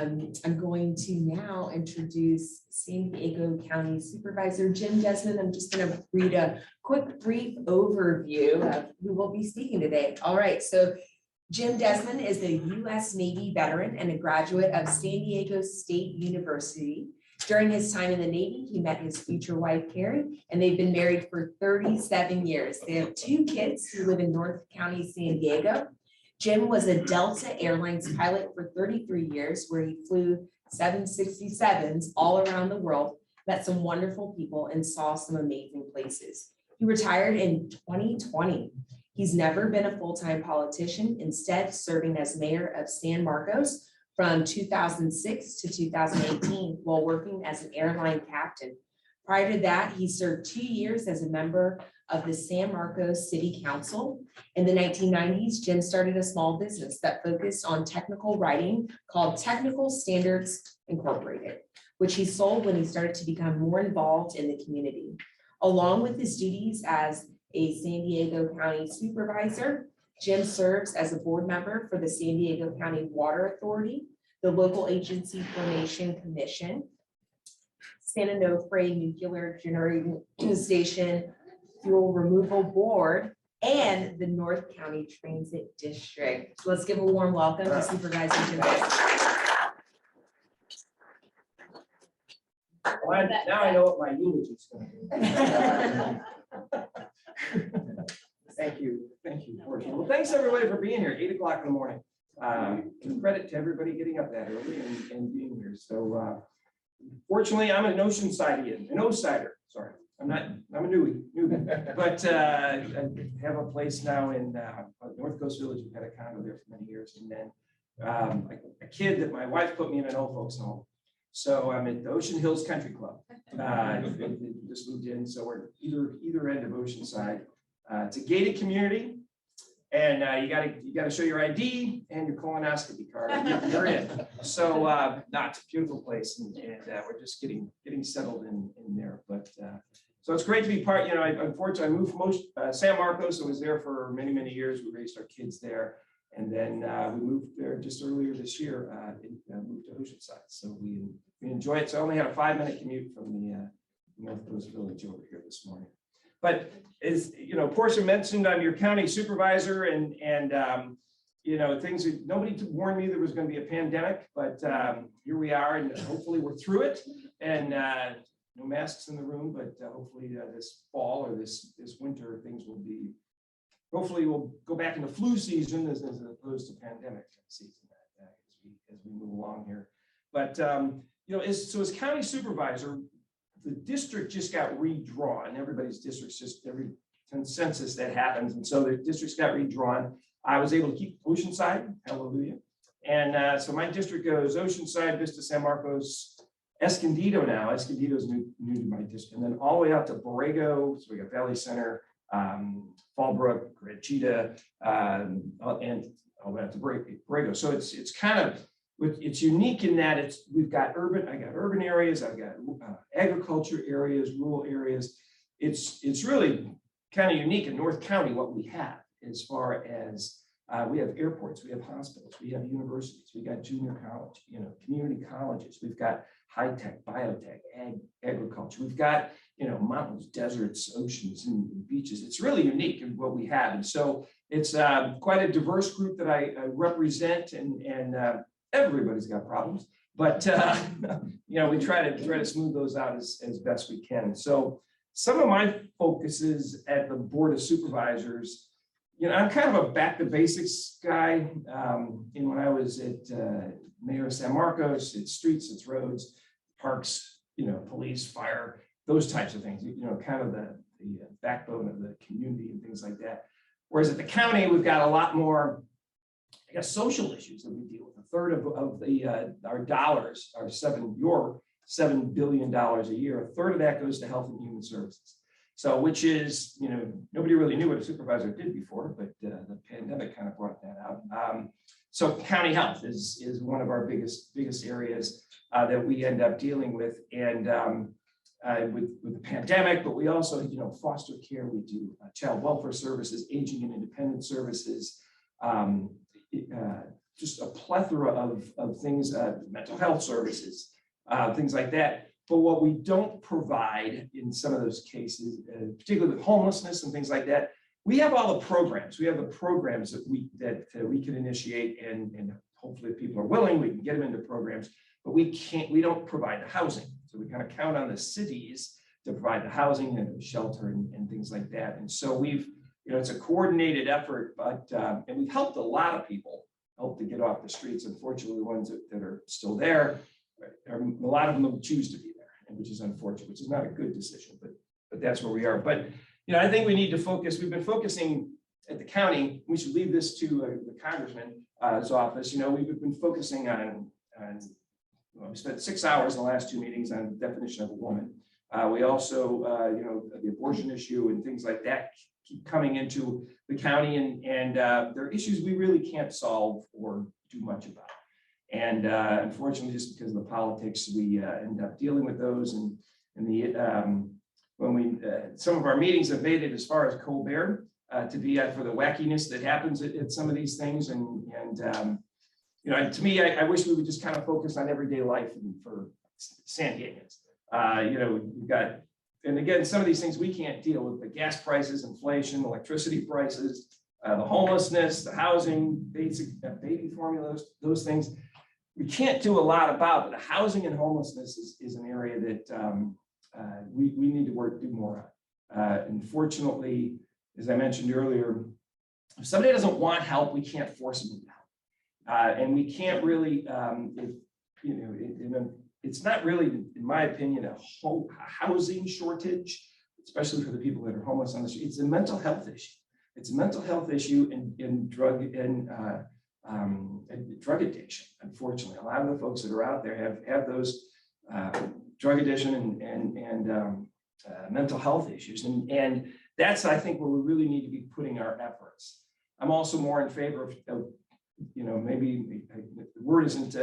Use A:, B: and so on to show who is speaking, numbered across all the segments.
A: I'm going to now introduce San Diego County Supervisor Jim Desmond. I'm just going to read a quick brief overview of who will be speaking today. All right, so Jim Desmond is a U.S. Navy veteran and a graduate of San Diego State University. During his time in the Navy, he met his future wife, Carrie, and they've been married for 37 years. They have 2 kids who live in North County, San Diego. Jim was a Delta Airlines pilot for 33 years, where he flew 767s all around the world, met some wonderful people, and saw some amazing places. He retired in 2020. He's never been a full-time politician, instead serving as mayor of San Marcos from 2006 to 2018 while working as an airline captain. Prior to that, he served 2 years as a member of the San Marcos City Council. In the 1990s, Jim started a small business that focused on technical writing called Technical Standards Incorporated, which he sold when he started to become more involved in the community. Along with his duties as a San Diego County Supervisor, Jim serves as a board member for the San Diego County Water Authority, the Local Agency Formation Commission, San Onofre Nuclear Generating Station Fuel Removal Board, and the North County Transit District. So let's give a warm welcome to Supervisor Jim Desmond.
B: Well, now I know what my eulogy is going to be. Thank you, Portia. Well, thanks everybody for being here. 8 o'clock in the morning. Credit to everybody getting up that early and being here. So, fortunately, I'm an Oceansider. Sorry, I'm a newbie, but I have a place now in North Coast Village. We've had a condo there for many years, and then a kid that my wife put me in an old folks home. So I'm at the Ocean Hills Country Club. Just moved in, so we're either end of Oceanside. It's a gated community, and you gotta show your ID and your colonoscopy card. You're in. So it's a beautiful place, and we're just getting settled in there. But so it's great to be part. Unfortunately, I moved from San Marcos. I was there for many years. We raised our kids there, and then we moved there just earlier this year. Moved to Oceanside, so we enjoy it. So I only had a 5-minute commute from the North Coast Village over here this morning. But as Portia mentioned, I'm your county supervisor, and things that nobody warned me there was going to be a pandemic, but here we are, and hopefully we're through it. And no masks in the room, but hopefully this fall or this winter things will be. Hopefully we'll go back into flu season as opposed to pandemic season as we move along here. But as county supervisor, the district just got redrawn. Everybody's districts, just every census that happens, and so the districts got redrawn. I was able to keep Oceanside, hallelujah, and so my district goes Oceanside, Vista, San Marcos, Escondido now. Escondido is new to my district, and then all the way out to Borrego. So we got Valley Center, Fallbrook, Ranchita, and all the way out to Borrego. So it's kind of. It's unique in that we've got I got urban areas, I've got agriculture areas, rural areas. It's really kind of unique in North County what we have as far as we have airports, we have hospitals, we have universities, we got junior college, community colleges, we've got high tech, biotech, agriculture, we've got mountains, deserts, oceans, and beaches. It's really unique in what we have, and so it's quite a diverse group that I represent, and everybody's got problems, but we try to smooth those out as best we can. So some of my focuses at the Board of Supervisors, I'm kind of a back to basics guy. When I was at Mayor of San Marcos, it's streets, it's roads, parks, police, fire, those types of things. Kind of the backbone of the community and things like that. Whereas at the county, we've got a lot more, social issues that we deal with. A third of our dollars, your $7 billion a year, a third of that goes to health and human services. So, which is, nobody really knew what a supervisor did before, but the pandemic kind of brought that out. So county health is one of our biggest areas that we end up dealing with, and with the pandemic, but we also, foster care, we do child welfare services, aging and independent services, just a plethora of things, mental health services, things like that. But what we don't provide in some of those cases, particularly with homelessness and things like that, we have all the programs. We have the programs that we can initiate, and hopefully if people are willing, we can get them into programs, but we don't provide the housing. So we kind of count on the cities to provide the housing and shelter and things like that. And so we've, it's a coordinated effort, but, and we've helped a lot of people to get off the streets. Unfortunately, the ones that are still there, a lot of them will choose to be there, and which is unfortunate, which is not a good decision, but that's where we are. But, I think we need to focus. We've been focusing at the county. We should leave this to the congressman's office. We've been focusing on we spent 6 hours in the last 2 meetings on the definition of a woman. We also, the abortion issue and things like that keep coming into the county, and there are issues we really can't solve or do much about. And unfortunately, just because of the politics, we end up dealing with those. And when we some of our meetings have made it as far as Colbert to be for the wackiness that happens at some of these things. And to me, I wish we would just kind of focus on everyday life for San Diegans. We've got, and again, some of these things we can't deal with: the gas prices, inflation, electricity prices, the homelessness, the housing, basic baby formulas, those things we can't do a lot about. But the housing and homelessness is an area that we need to do more on. Unfortunately, as I mentioned earlier, if somebody doesn't want help, we can't force them to help, and we can't really, it's not really, in my opinion, a housing shortage, especially for the people that are homeless on the street. It's a mental health issue. It's a mental health issue and drug addiction. Unfortunately, a lot of the folks that are out there have those drug addiction and mental health issues, and that's, I think, where we really need to be putting our efforts. I'm also more in favor of maybe the word isn't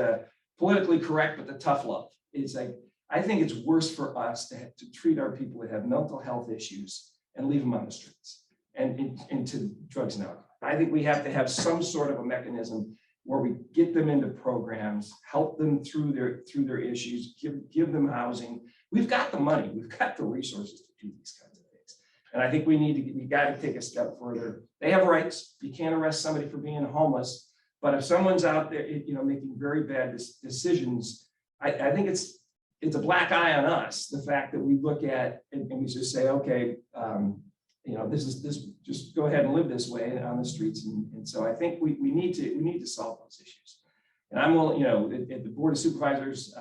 B: politically correct, but the tough love. It's like, I think it's worse for us to treat our people that have mental health issues and leave them on the streets and into drugs and alcohol. I think we have to have some sort of a mechanism where we get them into programs, help them through their issues, give them housing. We've got the money, we've got the resources to do these kinds of things. And I think we got to take a step further. They have rights. You can't arrest somebody for being homeless, but if someone's out there, making very bad decisions, I think it's a black eye on us. The fact that we look at and we just say, okay, this just go ahead and live this way on the streets. And so I think we need to solve those issues. And I'm willing, at the Board of Supervisors,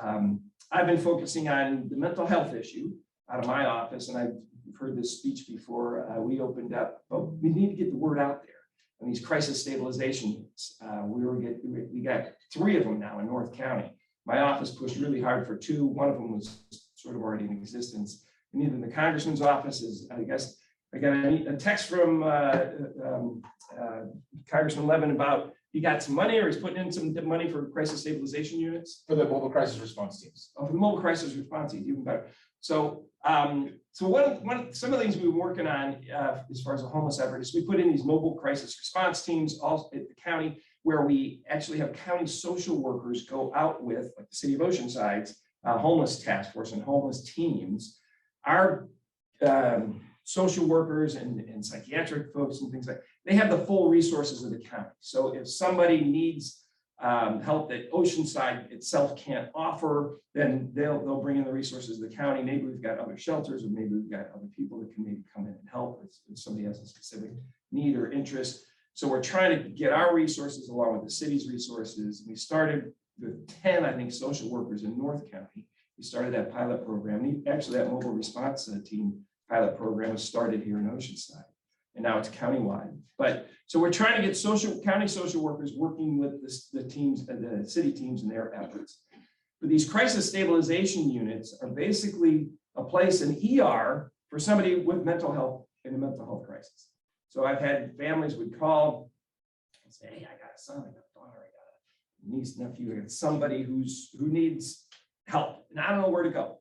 B: I've been focusing on the mental health issue out of my office, and I've heard this speech before we opened up, but we need to get the word out there. And these crisis stabilization units, we got 3 of them now in North County. My office pushed really hard for 2. One of them was sort of already in existence. And even the congressman's office is, I guess, I got a text from Congressman Levin about he got some money, or he's putting in some money for crisis stabilization units.
C: For the mobile crisis response teams.
B: Oh, for the mobile crisis response teams, even better. So, some of the things we've been working on as far as the homeless effort is we put in these mobile crisis response teams all at the county, where we actually have county social workers go out with, like the city of Oceanside's homeless task force and homeless teams. Our social workers and psychiatric folks and things like that, they have the full resources of the county. So if somebody needs help that Oceanside itself can't offer, then they'll bring in the resources of the county. Maybe we've got other shelters, or maybe we've got other people that can maybe come in and help if somebody has a specific need or interest. So we're trying to get our resources along with the city's resources. We started with 10, I think, social workers in North County. We started that pilot program. Actually, that mobile response team pilot program was started here in Oceanside, and now it's countywide. But so we're trying to get county social workers working with the teams and the city teams in their efforts. But these crisis stabilization units are basically a place, an ER, for somebody with mental health in a mental health crisis. So I've had families would call and say, hey, I got a son, I got a daughter, I got a niece, nephew, I got somebody who needs help, and I don't know where to go.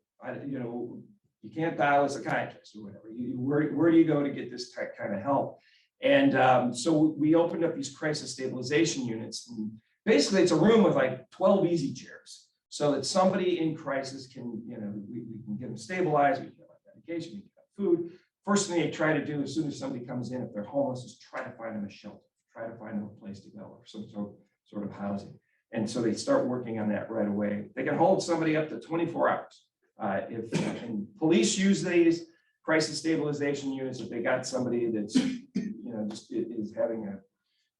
B: You can't dial a psychiatrist or whatever. Where do you go to get this kind of help? And so we opened up these crisis stabilization units, basically it's a room with like 12 easy chairs, so that somebody in crisis can, we can get them stabilized, we can get them medication, we can get them food. First thing they try to do as soon as somebody comes in, if they're homeless, is try to find them a shelter, try to find them a place to go or some sort of housing. And so they start working on that right away. They can hold somebody up to 24 hours. And police use these crisis stabilization units if they got somebody that's, just is having an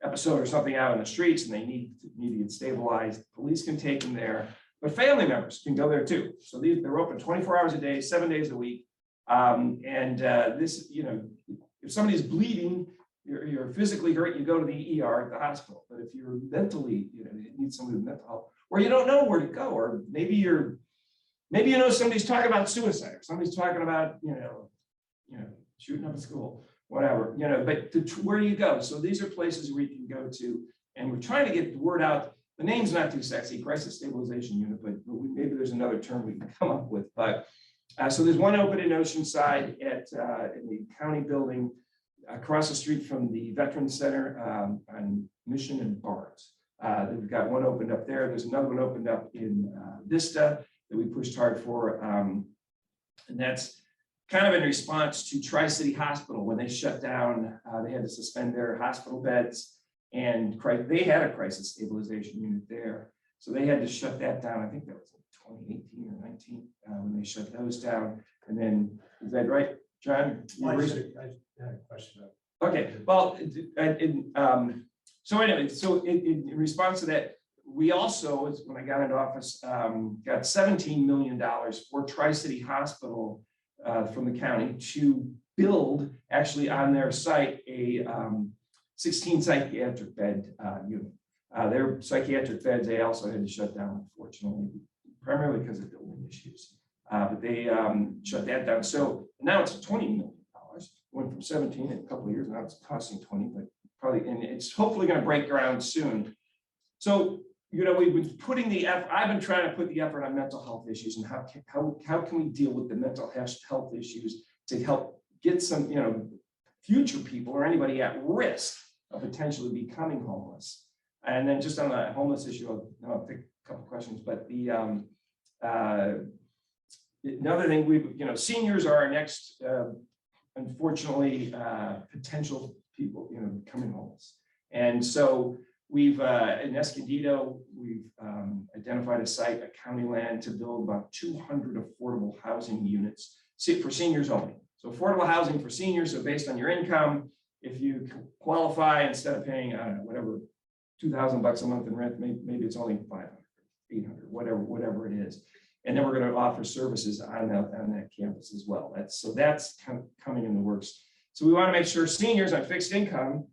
B: episode or something out on the streets and they need to get stabilized. Police can take them there, but family members can go there too. So they're open 24 hours a day, 7 days a week. This, if somebody's bleeding, you're physically hurt, you go to the ER at the hospital. But if you're mentally, you need somebody with mental health, or you don't know where to go, or maybe somebody's talking about suicide, or somebody's talking about, shooting up a school, whatever, but where do you go? So these are places where you can go to, and we're trying to get the word out. The name's not too sexy, crisis stabilization unit, but maybe there's another term we can come up with. But so there's one open in Oceanside in the county building across the street from the Veterans Center on Mission and Barnes. We've got one opened up there. There's another one opened up in Vista that we pushed hard for. And that's kind of in response to Tri-City Hospital. When they shut down, they had to suspend their hospital beds, and they had a crisis stabilization unit there. So they had to shut that down. I think that was in 2018 or 19 when they shut those down. And then, is that right, John?
D: I had a question.
B: Okay, well, so anyway, in response to that, we also, when I got into office, got $17 million for Tri-City Hospital from the county to build, actually on their site, a 16 psychiatric bed unit. Their psychiatric beds, they also had to shut down, unfortunately, primarily because of building issues. But they shut that down. So now it's $20 million. Went from 17 in a couple of years, now it's costing 20, but probably, and it's hopefully going to break ground soon. So, we've been putting the effort, I've been trying to put the effort on mental health issues and how can we deal with the mental health issues to help get some, future people or anybody at risk of potentially becoming homeless. And then just on the homeless issue, I'll take a couple questions, but another thing, seniors are our next, unfortunately, potential people, becoming homeless. And so we've, in Escondido, we've identified a site, a county land, to build about 200 affordable housing units for seniors only. So affordable housing for seniors, so based on your income, if you qualify, instead of paying, I don't know, whatever, $2,000 a month in rent, maybe it's only 500, 800, whatever it is. And then we're going to offer services on that campus as well. That's kind of coming in the works. So we want to make sure seniors on fixed income.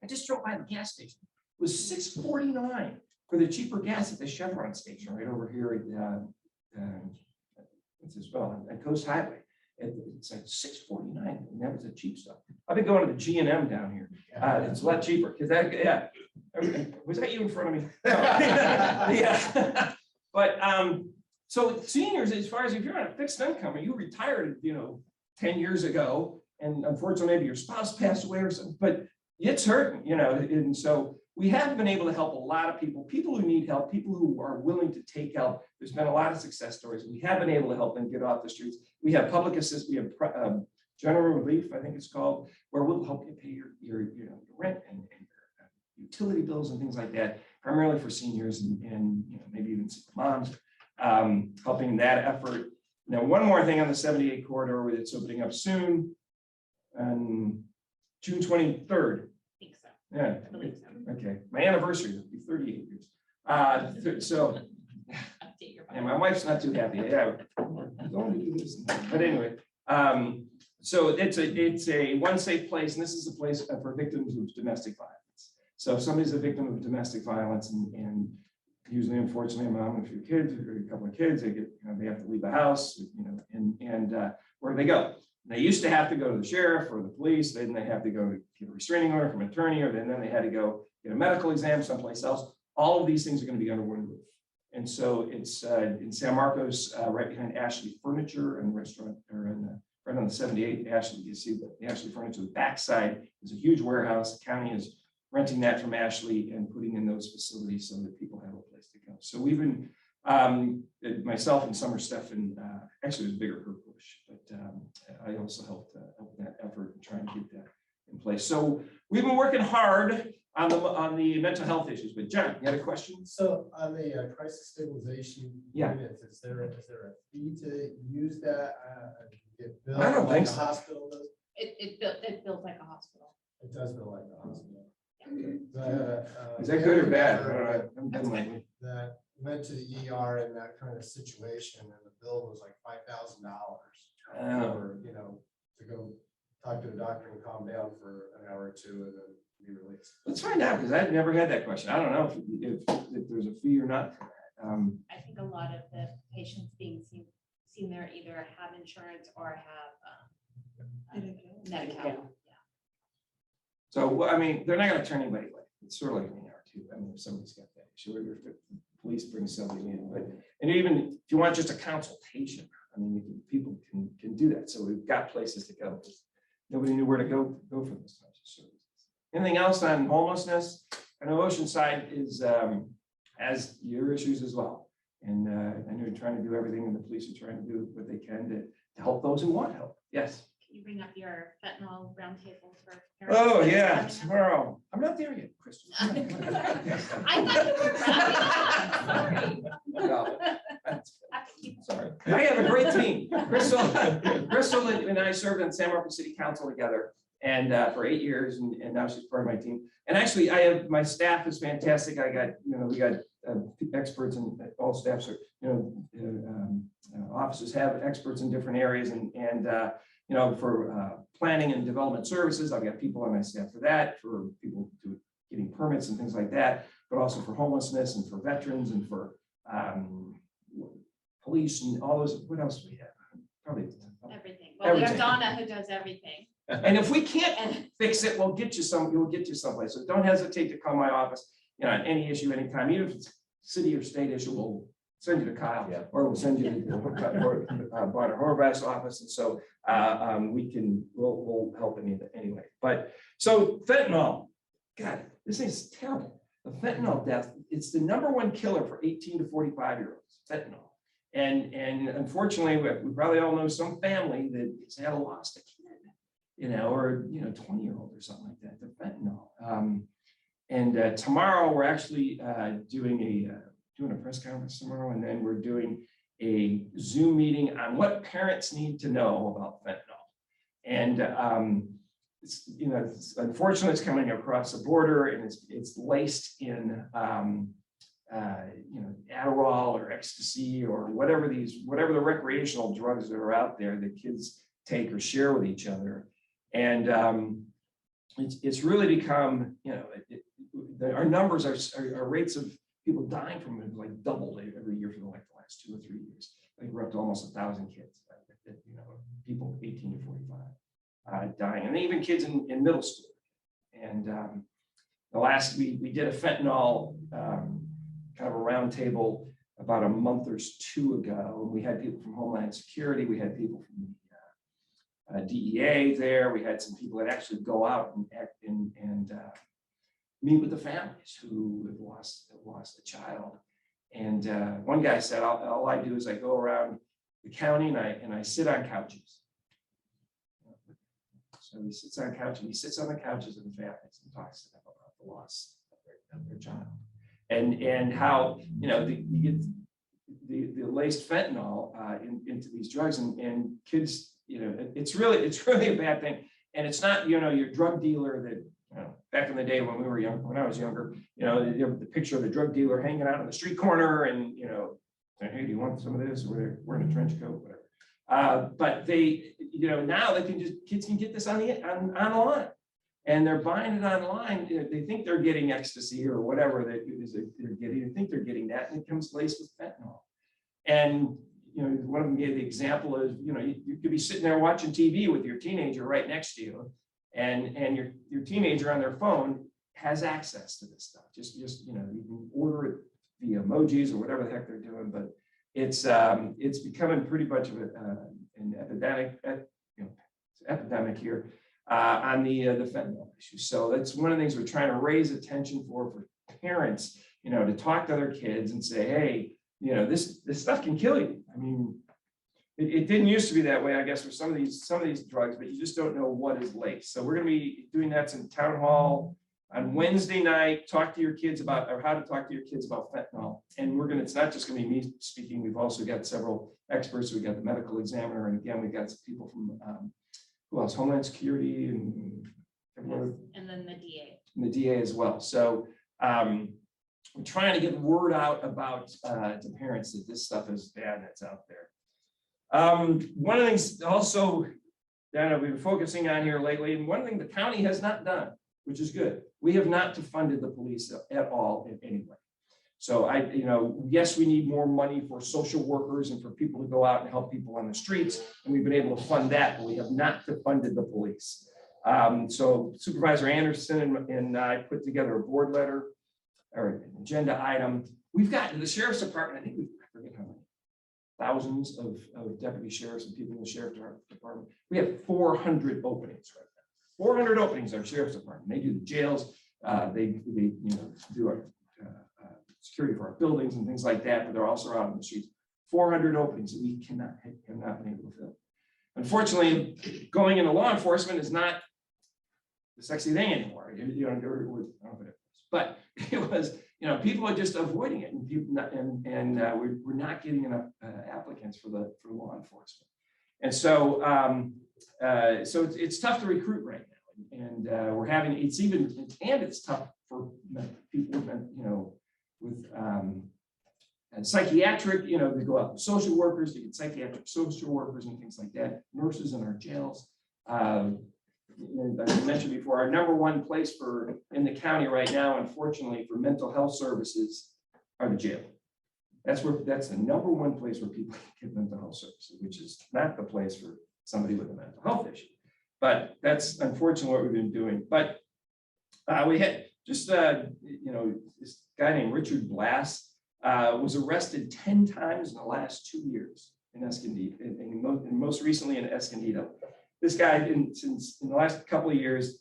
B: I just drove by the gas station. It was $6.49 for the cheaper gas at the Chevron station right over here at Coast Highway. It's like $6.49, and that was the cheap stuff. I've been going to the G&M down here. It's a lot cheaper because was that you in front of me? No. Yeah, but so seniors, as far as if you're on a fixed income or you retired, 10 years ago, and unfortunately maybe your spouse passed away or something, but it's hurting, and so we have been able to help a lot of people who need help, people who are willing to take help. There's been a lot of success stories. We have been able to help them get off the streets. We have public assist, we have general relief, I think it's called, where we'll help you pay your rent and your utility bills and things like that, primarily for seniors and maybe even moms, helping that effort. Now, one more thing on the 78 corridor that's opening up soon, on June 23rd.
E: I think so.
B: Yeah.
E: I believe so.
B: Okay, my anniversary will be 38 years. So,
E: Update your
B: yeah, my wife's not too happy. Yeah, but anyway, so it's a one safe place, and this is a place for victims of domestic violence. So if somebody's a victim of domestic violence, and usually, unfortunately, a mom and a few kids or a couple of kids, they have to leave the house, and where do they go? They used to have to go to the sheriff or the police, then they have to go get a restraining order from an attorney, or then they had to go get a medical exam someplace else. All of these things are going to be under one roof. And so it's in San Marcos, right behind Ashley Furniture and Restaurant, or right on the 78 Ashley. You see the Ashley Furniture, the backside is a huge warehouse. The county is renting that from Ashley and putting in those facilities so that people have a place to go. So we've been, myself and Summer Stephan, actually it was bigger her push, but I also helped that effort and trying to get that in place. So we've been working hard on the mental health issues. But John, you had a question?
D: So on the crisis stabilization
B: Yeah.
D: units, is there a fee to use that? Get billed
B: I don't
D: like
B: think
D: a
B: so.
D: hospital does?
E: It built like a hospital.
D: It does bill like a hospital.
B: Okay.
D: So I had
B: Is that good or bad?
D: member
B: I don't know. I'm done lately.
D: that went to the ER in that kind of situation, and the bill was like $5,000 for, to go talk to the doctor and calm down for an hour or two and then be released.
B: Let's find out, because I've never had that question. I don't know if there's a fee or not.
E: I think a lot of the patients being seen there either have insurance or have Medi-Cal.
B: So, well, I mean, they're not gonna turn anybody away. It's sort of like an ER too. I mean, if somebody's got that issue, or if the police bring somebody in, but, and even if you want just a consultation, I mean, people can do that. So we've got places to go. Nobody knew where to go for those types of services. Anything else on homelessness? I know Oceanside has your issues as well. And I know you're trying to do everything, and the police are trying to do what they can to help those who want help. Yes.
E: Can you bring up your fentanyl roundtable for?
B: Oh,
E: parents?
B: yeah, tomorrow. I'm not there yet, Crystal.
E: I thought you were running.
B: No, sorry. I have a great team. Crystal and I served on San Marcos City Council together and for 8 years, and now she's part of my team. And actually, my staff is fantastic. I got, we got experts, and all staffs are, offices have experts in different areas, and for planning and development services, I've got people on my staff for that, for people getting permits and things like that, but also for homelessness and for veterans and for police and all those. What else do we have? Probably
E: Everything. Well, we have
B: Everything.
E: Donna who does everything.
B: And if we can't fix it, we'll get you someplace. So don't hesitate to call my office, on any issue, anytime, even if it's city or state issue, we'll send you to Kyle, or we'll send you to Bonner Horvath's office. And so we'll help anyway. But so fentanyl, God, this is terrible. The fentanyl death, it's the #1 killer for 18 to 45-year-olds, fentanyl. And unfortunately, we probably all know some family that has had lost a kid, or 20-year-old or something like that, to fentanyl. And tomorrow we're actually doing a press conference tomorrow, and then we're doing a Zoom meeting on what parents need to know about fentanyl. And it's unfortunately, it's coming across the border, and it's laced in Adderall or ecstasy or whatever the recreational drugs that are out there that kids take or share with each other. And it's really become, our numbers our rates of people dying from it like doubled every year for the last 2 or 3 years. I think we're up to almost 1,000 kids, people 18 to 45 dying, and even kids in middle school. And the last, we did a fentanyl kind of a roundtable about a month or 2 ago. We had people from Homeland Security, we had people from DEA there, we had some people that actually go out and meet with the families who have lost a child. And one guy said, all I do is I go around the county and I sit on couches. So he sits on couches, and he sits on the couches of the families and talks to them about the loss of their child. And how, you get the laced fentanyl into these drugs, and kids, it's really a bad thing. And it's not, your drug dealer that, back in the day when I was younger, the picture of the drug dealer hanging out on the street corner and, saying, hey, do you want some of this? Or wearing a trench coat, whatever. But they, now kids can get this online. And they're buying it online. They think they're getting ecstasy or whatever they're getting. They think they're getting that, and it comes laced with fentanyl. And one of them gave the example of you could be sitting there watching TV with your teenager right next to you, and your teenager on their phone has access to this stuff. Just you can order it via emojis or whatever the heck they're doing, but it's becoming pretty much of an epidemic. It's an epidemic here. on the fentanyl issue. So that's one of the things we're trying to raise attention for parents, to talk to their kids and say, hey, this stuff can kill you. I mean, it didn't used to be that way, I guess, for some of these drugs, but you just don't know what is laced. So we're going to be doing that in town hall on Wednesday night. Talk to your kids about, or how to talk to your kids about fentanyl. And it's not just going to be me speaking. We've also got several experts. We've got the medical examiner, and again, we've got some people from who else? Homeland Security and
E: then the DA.
B: And the DA as well. So we're trying to get word out about to parents that this stuff is bad that's out there. One of the things also that we've been focusing on here lately, and one thing the county has not done, which is good, we have not defunded the police at all in any way. So yes, we need more money for social workers and for people to go out and help people on the streets, and we've been able to fund that, but we have not defunded the police. So Supervisor Anderson and I put together a board letter or an agenda item. We've got the sheriff's department, I think I forget how many thousands of deputy sheriffs and people in the sheriff's department. We have 400 openings right now. 400 openings in our sheriff's department. They do the jails, they do our security for our buildings and things like that, but they're also out on the streets. 400 openings that we have not been able to fill. Unfortunately, going into law enforcement is not the sexy thing anymore. I don't know if it is, but it was, people are just avoiding it, and people we're not getting enough applicants for law enforcement. And so, it's tough to recruit right now, and we're having it's tough for people with psychiatric, they go out with social workers, to get psychiatric social workers and things like that, nurses in our jails. And as I mentioned before, our #1 place in the county right now, unfortunately, for mental health services are the jail. That's the #1 place where people get mental health services, which is not the place for somebody with a mental health issue. But that's unfortunately what we've been doing. But we had just, this guy named Richard Blass was arrested 10 times in the last 2 years in Escondido, and most recently in Escondido. This guy, in the last couple of years,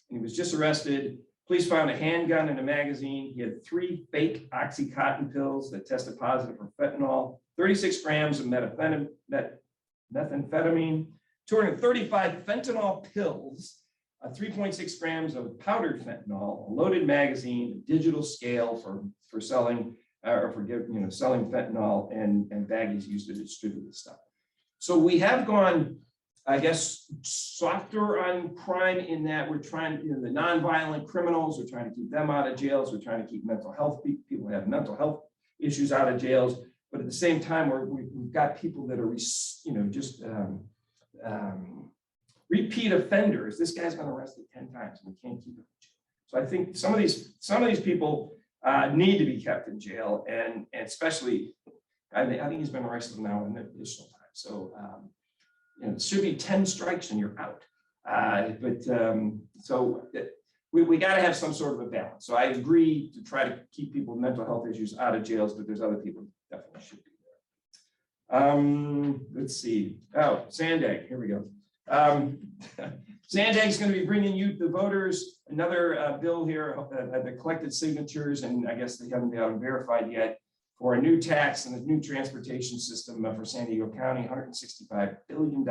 B: he was just arrested. Police found a handgun in a magazine. He had 3 fake Oxycontin pills that tested positive for fentanyl, 36 grams of methamphetamine, 235 fentanyl pills, 3.6 grams of powdered fentanyl, a loaded magazine, a digital scale for selling selling fentanyl, and baggies used to distribute this stuff. So we have gone, I guess, softer on crime in that we're trying, the nonviolent criminals, we're trying to keep them out of jails. We're trying to keep mental health people who have mental health issues out of jails. But at the same time, we've got people that are, repeat offenders. This guy's been arrested 10 times, and we can't keep him in jail. So I think some of these people need to be kept in jail, and especially, I think he's been arrested now an additional time. So. It should be 10 strikes and you're out. So we got to have some sort of a balance. So I agree to try to keep people with mental health issues out of jails, but there's other people that definitely should be there. Let's see. Oh, Sandag. Here we go. Sandag is going to be bringing you, the voters, another bill here that collected signatures, and I guess they haven't been verified yet, for a new tax and a new transportation system for San Diego County, $165 billion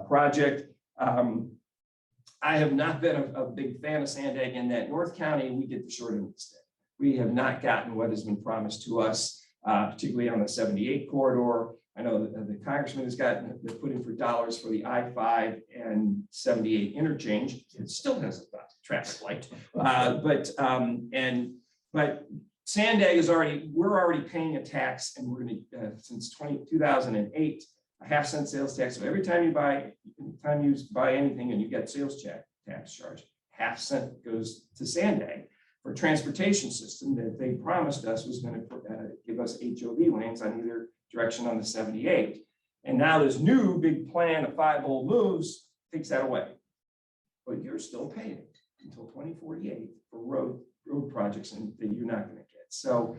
B: project. I have not been a big fan of Sandag in that North County, we get the short end of the stick. We have not gotten what has been promised to us, particularly on the 78 corridor. I know that the congressman has gotten, they're putting for dollars for the I-5 and 78 interchange. It still has a traffic light, but Sandag is we're already paying a tax, and we're going to, since 2008, a 0.5-cent sales tax. So every time you buy anything and you get sales tax charge, 0.5 cent goes to Sandag for a transportation system that they promised us was going to give us HOV lanes on either direction on the 78. And now this new big plan of 5 bold moves takes that away. But you're still paying until 2048 for road projects, and that you're not going to get. So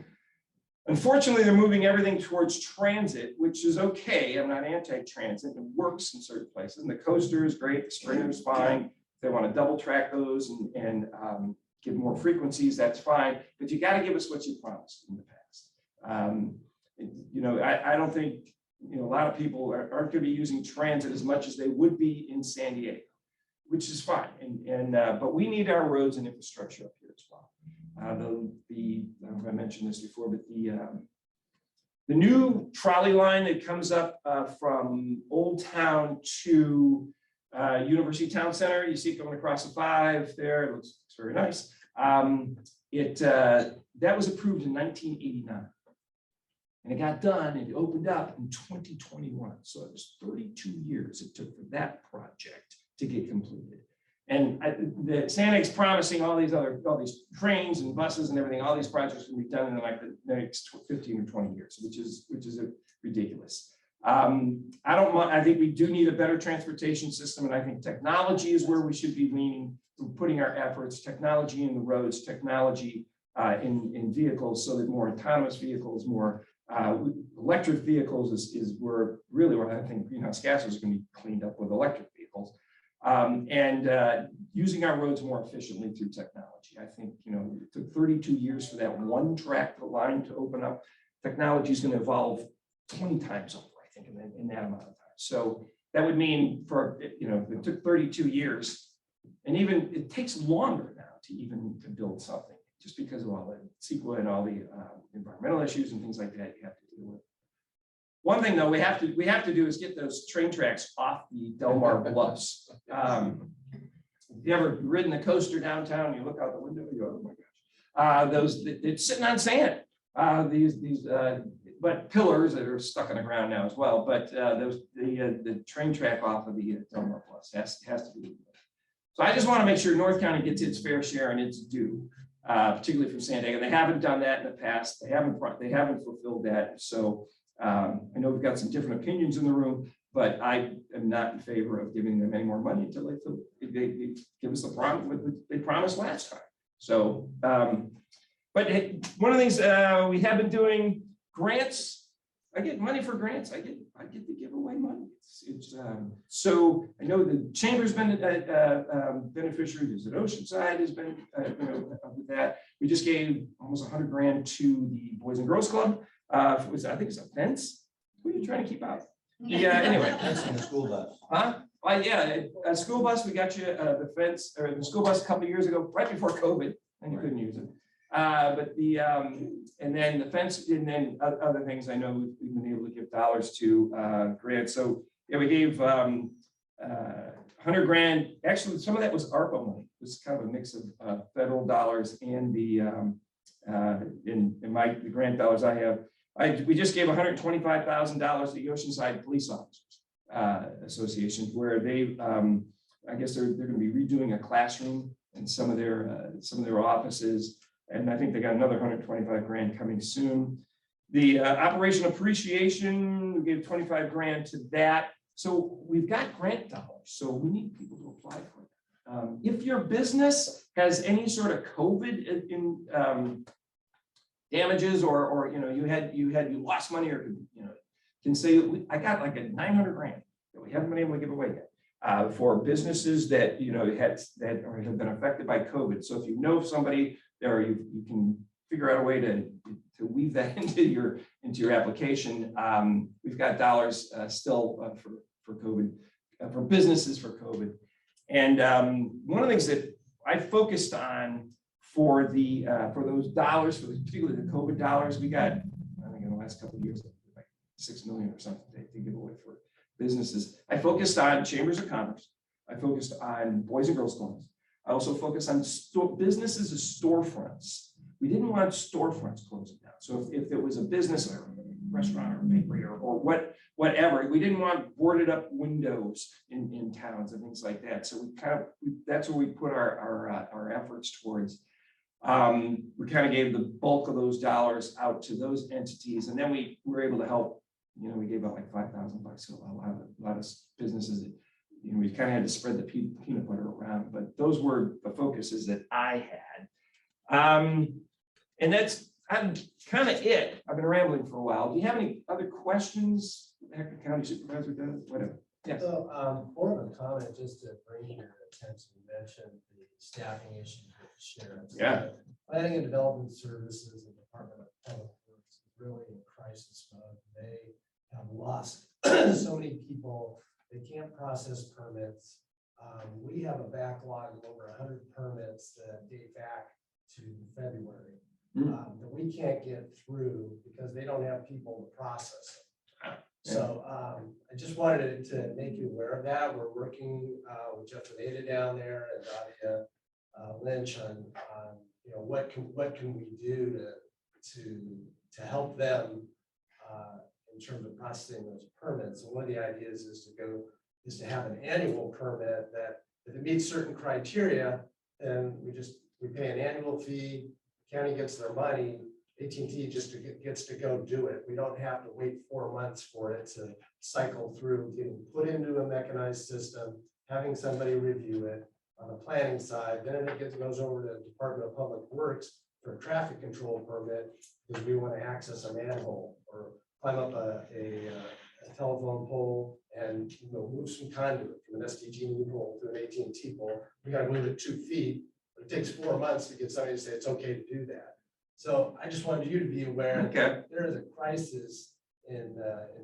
B: Unfortunately, they're moving everything towards transit, which is okay. I'm not anti-transit. It works in certain places. And the coaster is great. The Springer is fine. If they want to double track those and give more frequencies, that's fine. But you got to give us what you promised in the past. You know, I don't think, you know, a lot of people aren't going to be using transit as much as they would be in San Diego, which is fine. But we need our roads and infrastructure up here as well. I don't know if I mentioned this before, but the new trolley line that comes up from Old Town to University Town Center, you see it going across the 5 there. It looks very nice. That was approved in 1989. And it got done and it opened up in 2021. So it was 32 years it took for that project to get completed. And the Santa's promising all these trains and buses and everything, all these projects will be done in like the next 15 or 20 years, which is ridiculous. I think we do need a better transportation system, and I think technology is where we should be leaning, putting our efforts, technology in the roads, technology in vehicles, so that more autonomous vehicles, more electric vehicles is where I think greenhouse gases are going to be cleaned up with electric vehicles. Using our roads more efficiently through technology. I think, you know, it took 32 years for that one track line to open up. Technology is going to evolve 20 times over, I think, in that amount of time. So that would mean it took 32 years, and even it takes longer now to build something, just because of all the CEQA and all the environmental issues and things like that you have to deal with. One thing though we have to do is get those train tracks off the Del Mar bluffs. If you ever ridden the coaster downtown, you look out the window, you go, oh my gosh, it's sitting on sand. But pillars that are stuck in the ground now as well. But the train track off of the Del Mar bluffs has to be. So I just want to make sure North County gets its fair share and its due, particularly from San Diego. They haven't done that in the past. They haven't fulfilled that. So I know we've got some different opinions in the room, but I am not in favor of giving them any more money until they give us the promise they promised last time. So, but hey, one of the things we have been doing, grants. I get money for grants. I get to give away money. So I know the chamber's been a beneficiary. There's an Oceanside has been with that. We just gave almost 100 grand to the Boys and Girls Club. I think it's a fence. Who are you trying to keep out? Yeah. Anyway,
F: Fence in the school bus.
B: huh? Yeah, a school bus. We got you the fence or the school bus a couple of years ago, right before COVID, and you couldn't use it. But and then the fence, and then other things. I know we've been able to give dollars to grants. So yeah, we gave 100 grand. Actually, some of that was ARPA money. It was kind of a mix of federal dollars and the the grant dollars I have. We just gave $125,000 to the Oceanside Police Officers Association, where they, I guess they're going to be redoing a classroom in some of their offices, and I think they got another 125 grand coming soon. The Operation Appreciation, we gave 25 grand to that. So we've got grant dollars, so we need people to apply for it. If your business has any sort of COVID in damages, or you lost money, or can say I got like a 900 grand that we haven't been able to give away yet for businesses that have been affected by COVID. So if you know somebody there, you can figure out a way to weave that into your application. We've got dollars still for COVID, for businesses for COVID. And one of the things that I focused on for those dollars, particularly the COVID dollars, we got, I think in the last couple of years, like 6 million or something to give away for businesses. I focused on chambers of commerce. I focused on Boys and Girls Clubs. I also focused on businesses as storefronts. We didn't want storefronts closing down. So if there was a business or a restaurant or a bakery or whatever, we didn't want boarded up windows in towns and things like that. So that's where we put our efforts towards. We kind of gave the bulk of those dollars out to those entities, and then we were able to help. We gave out like $5,000 to a lot of businesses. We kind of had to spread the peanut butter around, but those were the focuses that I had. And I'm kind of it. I've been rambling for a while. Do you have any other questions? Heck, the county supervisor does, whatever. Yes.
D: So, more of a comment, just to bring your attention, you mentioned the staffing issues with the sheriff.
B: Yeah.
D: Planning and Development Services and Department of Public Works is really in crisis mode. They have lost so many people. They can't process permits. We have a backlog of over 100 permits that date back to February that we can't get through because they don't have people to process them. So I just wanted to make you aware of that. We're working with Jeff and Ada down there and Nadia Lynch on what can we do to help them in terms of processing those permits. And one of the ideas is to have an annual permit that if it meets certain criteria, then we pay an annual fee. The county gets their money. AT&T just gets to go do it. We don't have to wait 4 months for it to cycle through, getting put into a mechanized system, having somebody review it on the planning side. Then it goes over to the Department of Public Works for a traffic control permit because we want to access a manhole or climb up a telephone pole and move some conduit from an SDG pole to an AT&T pole. We got to move it 2 feet. But it takes 4 months to get somebody to say it's okay to do that. So I just wanted you to be aware that there is a crisis in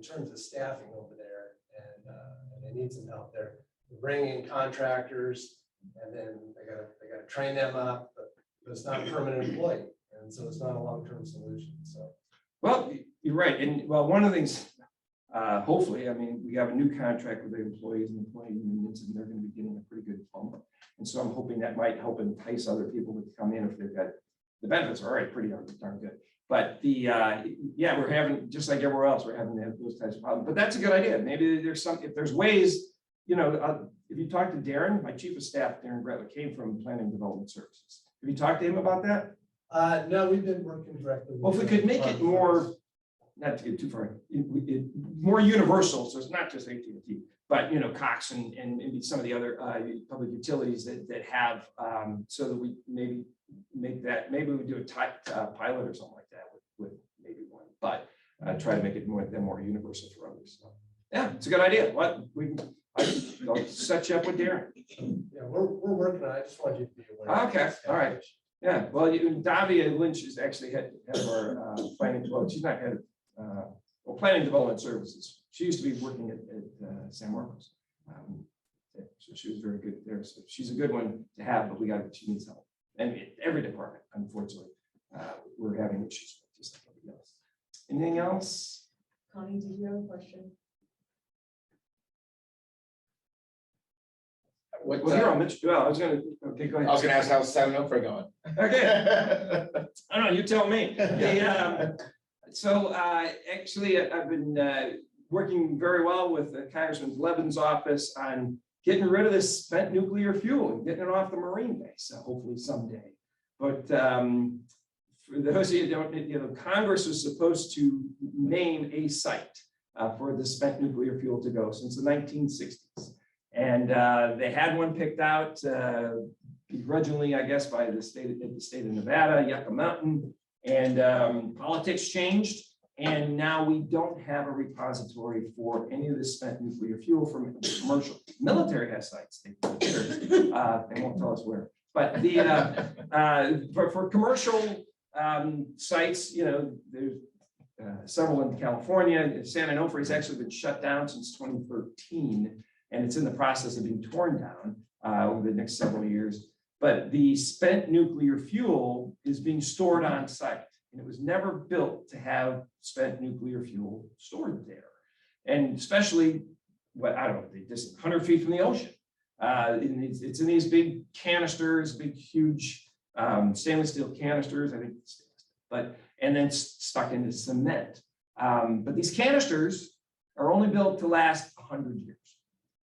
D: terms of staffing over there, and they need some help there. They're bringing in contractors, and then they gotta train them up, but it's not a permanent employee, and so it's not a long-term solution. So,
B: well, you're right, and well, one of the things, hopefully, I mean, we have a new contract with the employees and employee unions, and they're going to be getting a pretty good bump, and so I'm hoping that might help entice other people to come in if they've got. The benefits are already pretty darn good, but yeah, we're having, just like everywhere else, we're having those types of problems. But that's a good idea. Maybe there's if there's ways, if you talk to Darren, my chief of staff, Darren Bretler, came from Planning and Development Services. Have you talked to him about that?
D: no, we've been working directly.
B: Well, if we could make it more, not to get too far, more universal, so it's not just AT&T, but Cox and maybe some of the other public utilities that have, so that we maybe make that, maybe we do a pilot or something like that with maybe one, but try to make it more universal for others. So, yeah, it's a good idea. I'll set you up with Darren.
D: Yeah, we're working on it. I just wanted you to be aware.
B: Okay, all right. Yeah, well, Davia Lynch is actually head of our planning. Well, she's not head of planning development services. She used to be working at San Marcos. So she was very good there. So she's a good one to have, but she needs help. And every department, unfortunately, we're having issues with just like everybody else. Anything else?
A: Connie, did you have a question?
C: What,
B: Well, here on Mitch, well, I was gonna, okay, go ahead.
C: I was gonna ask how's 7-0 going.
B: Okay, I don't know, you tell me. Actually, I've been working very well with Congressman Levin's office on getting rid of this spent nuclear fuel and getting it off the Marine base, hopefully someday. But for those of you who don't, Congress was supposed to name a site for the spent nuclear fuel to go since the 1960s. And they had one picked out begrudgingly, I guess, by the state of Nevada, Yucca Mountain, and politics changed. And now we don't have a repository for any of this spent nuclear fuel from commercial. Military has sites. They won't tell us where. But for commercial sites, there's several in California. San Onofre has actually been shut down since 2013, and it's in the process of being torn down over the next several years. But the spent nuclear fuel is being stored on site. And it was never built to have spent nuclear fuel stored there. And especially, I don't know, just 100 feet from the ocean. It's in these big canisters, big, huge stainless steel canisters, I think, and then stuck into cement. But these canisters are only built to last 100 years.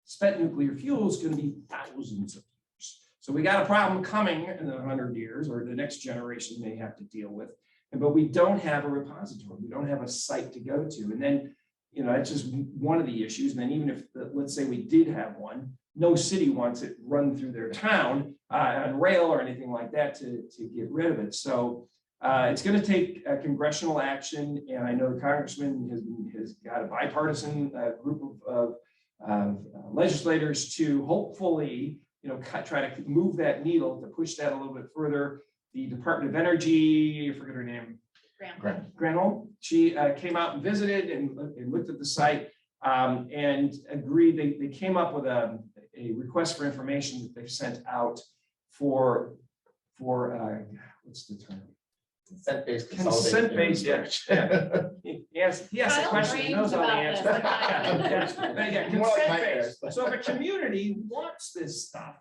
B: Spent nuclear fuel is going to be thousands of years. So we got a problem coming in 100 years, or the next generation may have to deal with. But we don't have a repository. We don't have a site to go to. And then, that's just one of the issues. And then even if, let's say we did have one, no city wants it run through their town on rail or anything like that to get rid of it. So It's going to take congressional action, and I know the congressman has got a bipartisan group of legislators to hopefully, try to move that needle, to push that a little bit further. The Department of Energy, I forget her name, Granholm, she came out and visited and looked at the site and agreed. They came up with a request for information that they've sent out for what's the term?
C: Consent-based.
B: Consent-based, yeah. Yes, he asked a
E: Kyle
B: question, he knows all the
E: brains
B: answers.
E: about this.
B: Yeah,
C: More like
B: consent-based.
C: nightmares.
B: So if a community wants this stuff,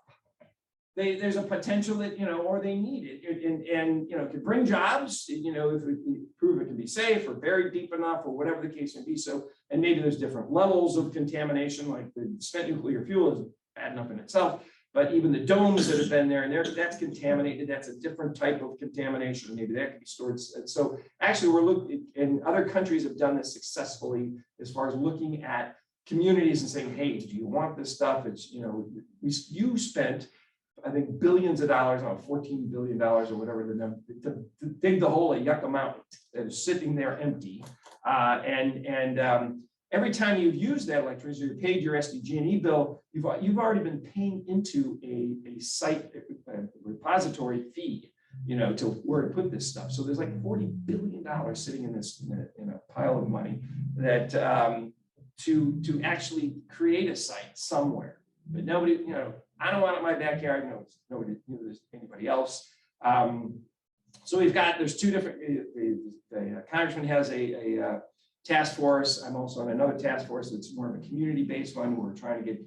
B: there's a potential that, or they need it, and could bring jobs, if we prove it can be safe or buried deep enough or whatever the case may be. So, and maybe there's different levels of contamination, like the spent nuclear fuel is bad enough in itself. But even the domes that have been there, and that's contaminated, that's a different type of contamination. Maybe that could be stored. So actually, we're looking, and other countries have done this successfully as far as looking at communities and saying, hey, do you want this stuff? It's, you spent, I think, billions of dollars, $14 billion or whatever the number, to dig the hole at Yucca Mountain that is sitting there empty. Every time you've used that electricity, you paid your SDG&E bill, you've already been paying into a site repository fee, to where to put this stuff. So there's like $40 billion sitting in this in a pile of money that to actually create a site somewhere. But nobody, I don't want it in my backyard. No, nobody, there's anybody else. So there's two different. The congressman has a task force. I'm also on another task force that's more of a community-based one. We're trying to get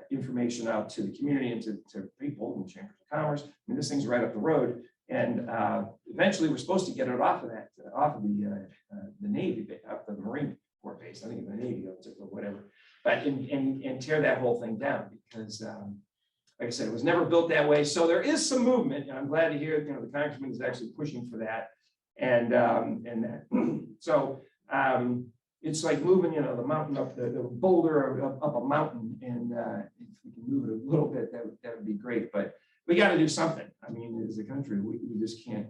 B: information out to the community and to people in chambers of commerce. I mean, this thing's right up the road, and eventually we're supposed to get it off of the Navy, off the Marine Corps base. I think the Navy owns it or whatever, but and tear that whole thing down because, like I said, it was never built that way. So there is some movement, and I'm glad to hear the congressman is actually pushing for that, and that. So. It's like moving, the mountain up, the boulder up a mountain, and if we can move it a little bit, that would be great. But we got to do something. I mean, as a country, we just can't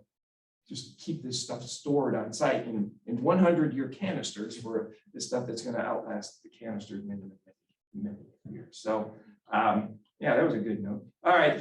B: just keep this stuff stored on site in 100-year canisters for this stuff that's going to outlast the canister many years. So, yeah, that was a good note. All right,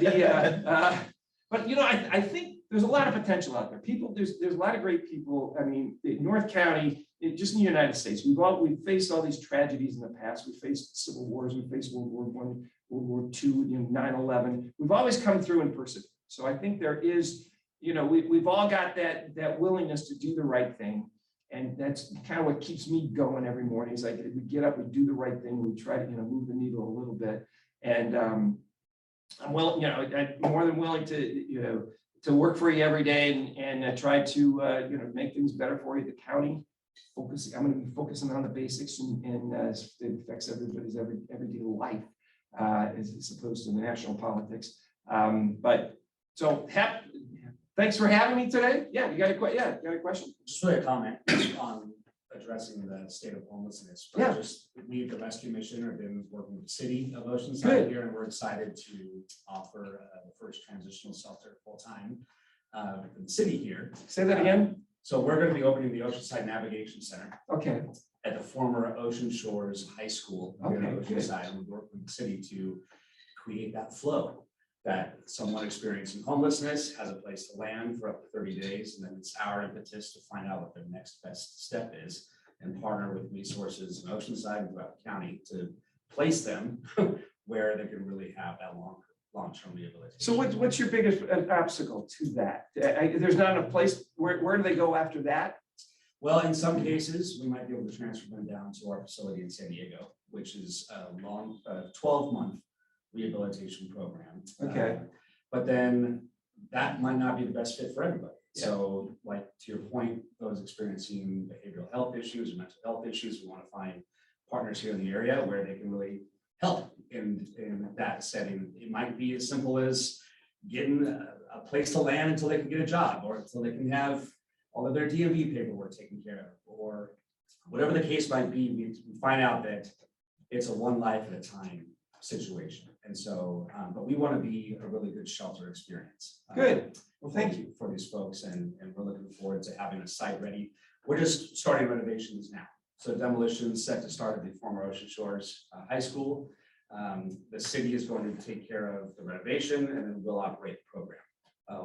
B: but I think there's a lot of potential out there. There's a lot of great people. I mean, in North County. Just in the United States, we've faced all these tragedies in the past. We faced civil wars, we faced World War I, World War II, 9/11. We've always come through and persevered. So I think there is, we've all got that willingness to do the right thing, and that's kind of what keeps me going every morning. Is like we get up, we do the right thing, we try to move the needle a little bit, and I'm willing, I'm more than willing to work for you every day and try to make things better for you. The county. I'm going to be focusing on the basics and it affects everybody's everyday life as opposed to the national politics. Thanks for having me today. Yeah, you got a question?
F: Just really a comment on addressing the state of homelessness.
B: Yeah.
F: Just we at the Rescue Mission have been working with the city of Oceanside
B: Good.
F: here, and we're excited to offer the first transitional shelter full time in the city here.
B: Say that again.
F: So we're going to be opening the Oceanside Navigation Center
B: Okay.
F: at the former Ocean Shores High School here in
B: Okay, good.
F: Oceanside, and we work with the city to create that flow that someone experiencing homelessness has a place to land for up to 30 days, and then it's our impetus to find out what their next best step is and partner with resources in Oceanside and throughout the county to place them where they can really have that long-term rehabilitation.
B: So what's your biggest obstacle to that? There's not enough place. Where do they go after that?
F: Well, in some cases, we might be able to transfer them down to our facility in San Diego, which is a long 12-month rehabilitation program.
B: Okay.
F: But then that might not be the best fit for everybody.
B: Yeah.
F: So like to your point, those experiencing behavioral health issues or mental health issues, we want to find partners here in the area where they can really help in that setting. It might be as simple as getting a place to land until they can get a job, or until they can have all of their DMV paperwork taken care of, or whatever the case might be. We find out that it's a one life at a time situation. And so, but we want to be a really good shelter experience.
B: Good. Well, thank you.
F: For these folks, and we're looking forward to having a site ready. We're just starting renovations now. So demolition is set to start at the former Ocean Shores High School. The city is going to take care of the renovation, and then we'll operate the program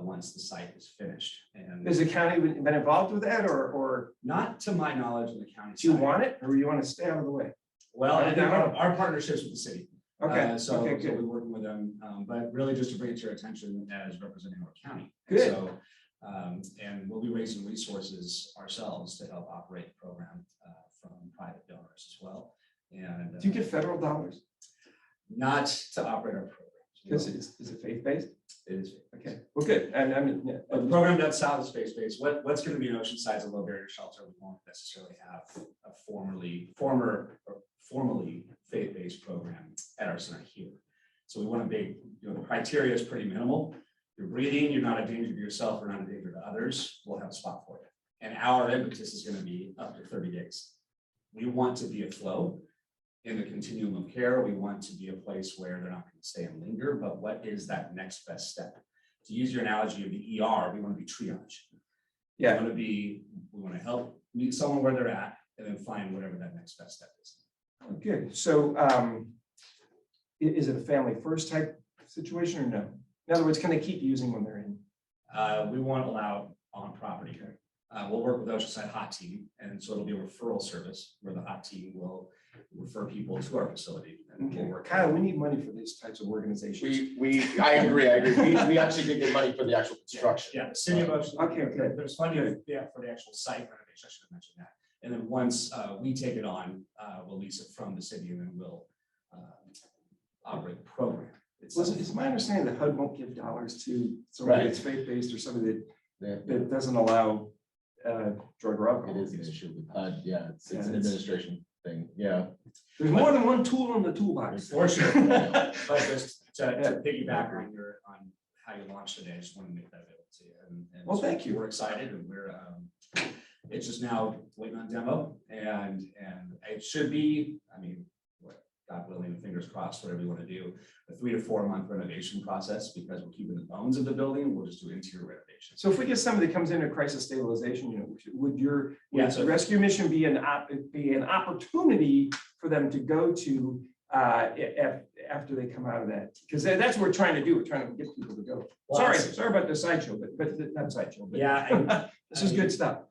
F: once the site is finished. And
B: Has the county been involved with that, or
F: not to my knowledge in the county.
B: do you
F: side.
B: want it, or you want to stay out of the way?
F: Well, I think our partnerships with the city.
B: Okay,
F: So
B: okay,
F: so
B: good.
F: we're working with them, but really just to bring it to your attention as representing our county.
B: Good.
F: So, and we'll be raising resources ourselves to help operate the program from private donors as well. And
B: Do you get federal dollars?
F: not to operate our
B: Because
F: programs.
B: is it faith-based?
F: It is.
B: Okay, well, good. And I mean, yeah,
F: But the program does sound space-based. What's going to be in Oceanside's a low barrier shelter. We won't necessarily have a formally faith-based program at our center here. So we want to be, the criteria is pretty minimal. You're breathing, you're not a danger to yourself or not a danger to others, we'll have a spot for you. And our impetus is going to be up to 30 days. We want to be a flow in the continuum of care. We want to be a place where they're not going to stay and linger, but what is that next best step? To use your analogy of the ER, we want to be triage.
B: Yeah.
F: We want to help meet someone where they're at and then find whatever that next best step is.
B: good. So is it a family first type situation or no? In other words, can they keep using when they're in?
F: We won't allow on property. We'll work with Oceanside Hot Team, and so it'll be a referral service where the Hot Team will refer people to our facility. And we'll
B: Okay,
F: work.
B: Kyle, we need money for these types of organizations.
C: I agree. We actually did get money for the actual construction.
F: Yeah, the city of Oceanside.
B: Okay.
F: There's funding, yeah, for the actual site renovation. I should have mentioned that. And then once we take it on, we'll lease it from the city, and then we'll operate the program.
B: It's my understanding that HUD won't give dollars to somebody
C: Right.
B: that's faith-based or somebody
C: Yeah,
B: that doesn't allow drug or
C: it
B: alcohol
C: is an
B: use.
C: issue with HUD. Yeah, it's
B: Yeah,
C: an
B: it's-
C: administration thing. Yeah.
B: There's more than one tool in the toolbox.
F: Unfortunately, but just to piggyback on how you launched today, I just want to make that available to you. And
B: Well,
F: so
B: thank you.
F: We're excited, and we're it's just now waiting on demo, and it should be, I mean, God willing, fingers crossed, whatever you want to do, a 3 to 4 month renovation process, because we're keeping the bones of the building. We'll just do interior renovation.
B: So if we get somebody that comes into crisis stabilization, would your
F: Yeah, so-
B: rescue mission be an opportunity for them to go to after they come out of that? Because that's what we're trying to do. We're trying to get people to go.
F: Well,
B: Sorry about the sideshow, but not sideshow. But
F: Yeah,
B: this is good stuff.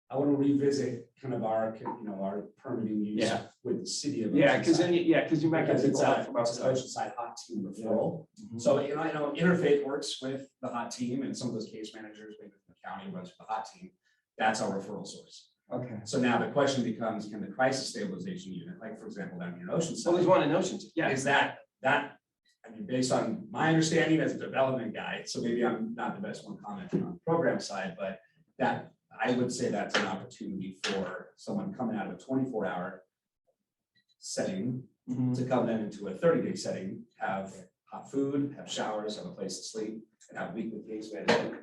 F: I want to revisit kind of our permitting use
B: Yeah.
F: with the city of.
B: Yeah, because then,
F: Oceanside.
B: because you might get
F: Because it's
B: people
F: a
B: out from outside.
F: Oceanside Hot Team referral. So, Interfaith works with the Hot Team, and some of those case managers, maybe from the county runs with the Hot Team. That's our referral source.
B: Okay.
F: So now the question becomes, can the crisis stabilization unit, like for example, down here in
B: So there's
F: Oceanside,
B: one in Oceans. Yeah.
F: is that, I mean, based on my understanding as a development guy, so maybe I'm not the best one commenting on the program side, but that, I would say that's an opportunity for someone coming out of a 24-hour setting
B: Mhm.
F: to come then into a 30-day setting, have hot food, have showers, have a place to sleep, and have weekly case management.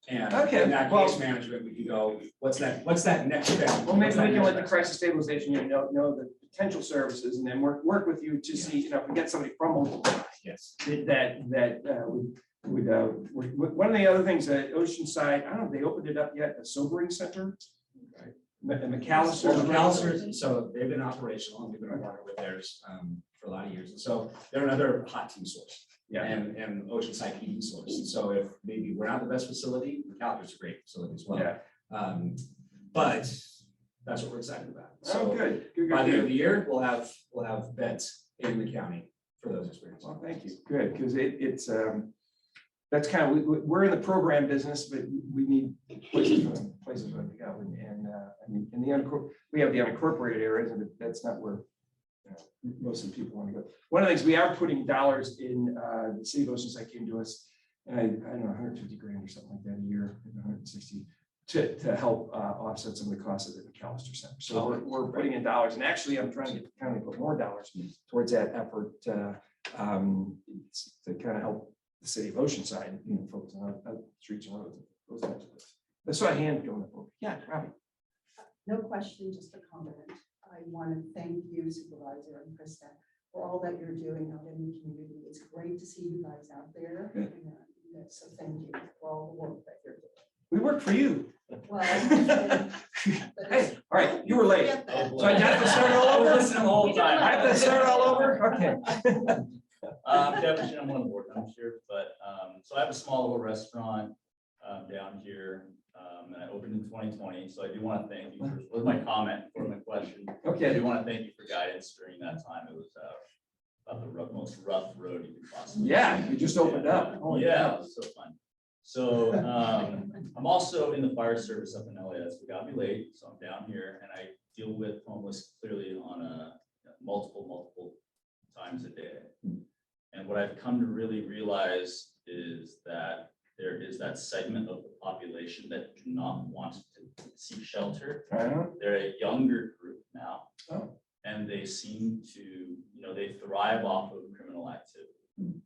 F: And
B: Okay,
F: in that
B: well-
F: case management, we can go, what's that next step?
B: Well, maybe
F: What's
B: we
F: that
B: can
F: next
B: let the
F: step?
B: crisis stabilization unit know the potential services and then work with you to see, if we get somebody from Oceanside
F: Yes.
B: one of the other things that Oceanside, I don't know, if they opened it up yet, a sobering center. McAllister.
F: So McAllister, so they've been operational, and we've been a partner with theirs for a lot of years. And so they're another hot team source.
B: Yeah.
F: And Oceanside PD source. And so if maybe we're not the best facility, McAllister's a great facility as well.
B: Yeah.
F: But that's what we're excited about.
B: Oh,
F: So
B: good. Good,
F: by the end
B: good,
F: of
B: good.
F: the year, we'll have beds in the county for those experiences.
B: Well, thank you. Good, because it's, that's kind of, we're in the program business, but we need places for them to go. We have the unincorporated areas, and that's not where most of the people want to go. One of the things, we are putting dollars in, the city of Oceanside came to us, and I don't know, 150 grand or something like that a year, 160, to help offset some of the costs of the McAllister Center. So we're putting in dollars, and actually I'm trying to get the county to put more dollars towards that effort to kind of help the city of Oceanside, focus on streets and roads, those types of things. I saw a hand going up. Yeah, Robbie.
G: No question, just a comment. want to thank you, Supervisor and Krista, for all that you're doing out in the community. It's great to see you guys out there.
B: Good.
G: So thank you for all the work that you're doing.
B: We work for you.
G: Well,
B: Hey, all right, you were late. So I have to start all
H: I was
B: over?
H: listening the whole time.
B: I have to start all over? Okay.
H: Kevin, I'm one of the board members here, but, so I have a small little restaurant, down here, and I opened in 2020, so I do want to thank you for, was my comment for my question. I
B: Okay.
H: do want to thank you for guidance during that time. It was, about the most rough road you could possibly.
B: Yeah, you just opened up. Holy
H: Yeah,
B: cow.
H: it was so fun. So, I'm also in the fire service up in LA. That's what got me late. So I'm down here and I deal with homeless clearly on a multiple times a day. And what I've come to really realize is that there is that segment of the population that do not want to seek shelter. They're a younger group now.
B: Oh.
H: And they seem to, they thrive off of criminal activity.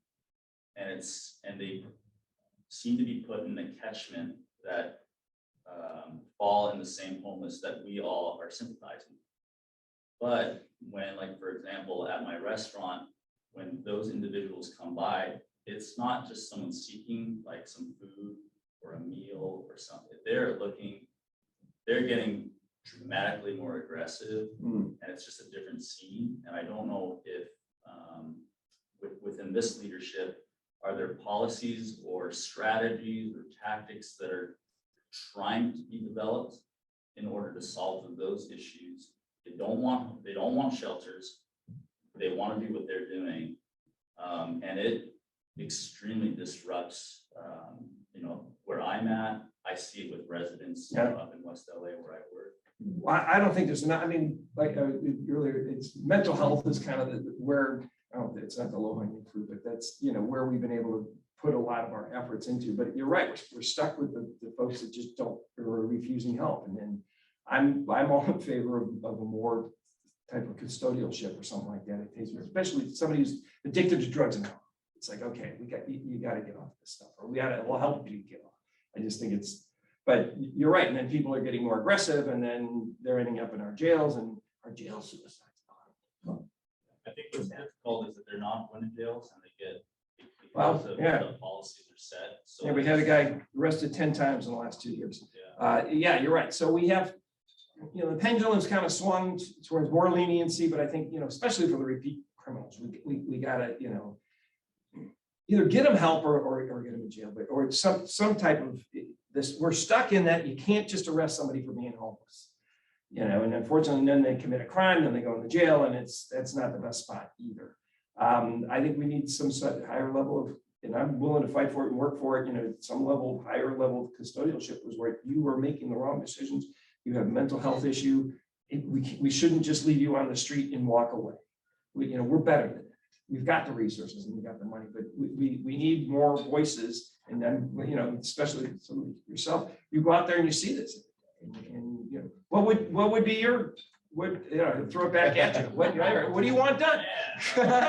H: And they seem to be put in the catchment that fall in the same homeless that we all are sympathizing. But when, like, for example, at my restaurant, when those individuals come by, it's not just someone seeking like some food or a meal or something. They're getting dramatically more aggressive, and it's just a different scene. And I don't know if within this leadership, are there policies or strategies or tactics that are trying to be developed in order to solve those issues? They don't want shelters. They want to do what they're doing. And it extremely disrupts, where I'm at. I see it with residents up in West LA where I work.
B: Well, I don't think there's enough. I mean, like earlier, it's mental health is kind of where, it's not the low hanging fruit, but that's, where we've been able to put a lot of our efforts into. But you're right, we're stuck with the folks that just don't, or are refusing help. And then I'm all in favor of a more type of custodialship or something like that. It takes, especially somebody who's addicted to drugs and alcohol. It's like, okay, you got to get off this stuff, or we'll help you get off. I just think but you're right. And then people are getting more aggressive, and then they're ending up in our jails, and our jail suicides.
H: I think what's difficult is that they're not going to jails and they get,
B: Well,
H: because of
B: yeah.
H: the policies are set. So
B: Yeah, we had a guy arrested 10 times in the last 2 years. Yeah, you're right. So we have, the pendulum's kind of swung towards more leniency, but I think, especially for the repeat criminals, we gotta, either get them help or get them in jail, or some type of this. We're stuck in that you can't just arrest somebody for being homeless, and unfortunately then they commit a crime, then they go into jail, and that's not the best spot either. I think we need some higher level of, and I'm willing to fight for it and work for it, some level, higher level of custodialship was where you are making the wrong decisions. You have a mental health issue. We shouldn't just leave you on the street and walk away. We're better than that. We've got the resources and we got the money, but we need more voices. And then, especially some of yourself, you go out there and you see this. And what would be your, throw it back at you. What do you want done?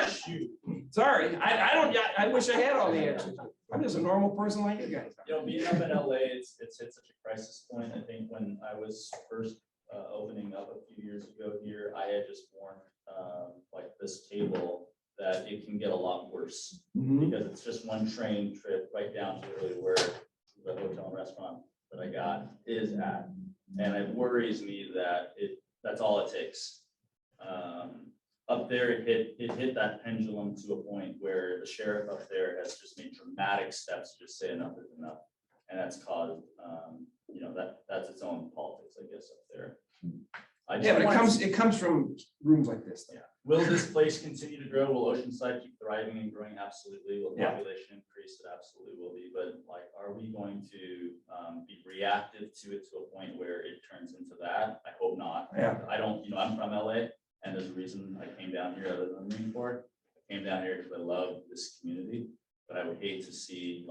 H: Shoot.
B: Sorry, I wish I had all the answers. I'm just a normal person like you guys.
H: Being up in LA, it's hit such a crisis point. I think when I was first opening up a few years ago here, I had just warned like this table that it can get a lot worse because it's just one train trip right down to really where the hotel and restaurant that I got is at. And it worries me that that's all it takes. Up there, it hit that pendulum to a point where the sheriff up there has just made dramatic steps to just say enough is enough. And that's caused, that's its own politics, I guess, up there.
B: But it comes from rooms like this.
H: Yeah. Will this place continue to grow? Will Oceanside keep thriving and growing? Absolutely. Will population increase? It absolutely will be. But are we going to be reactive to it to a point where it turns into that? I hope not.
B: Yeah.
H: I don't, I'm from LA, and there's a reason I came down here other than the Marine Corps. I came down here because I love this community, but I would hate to see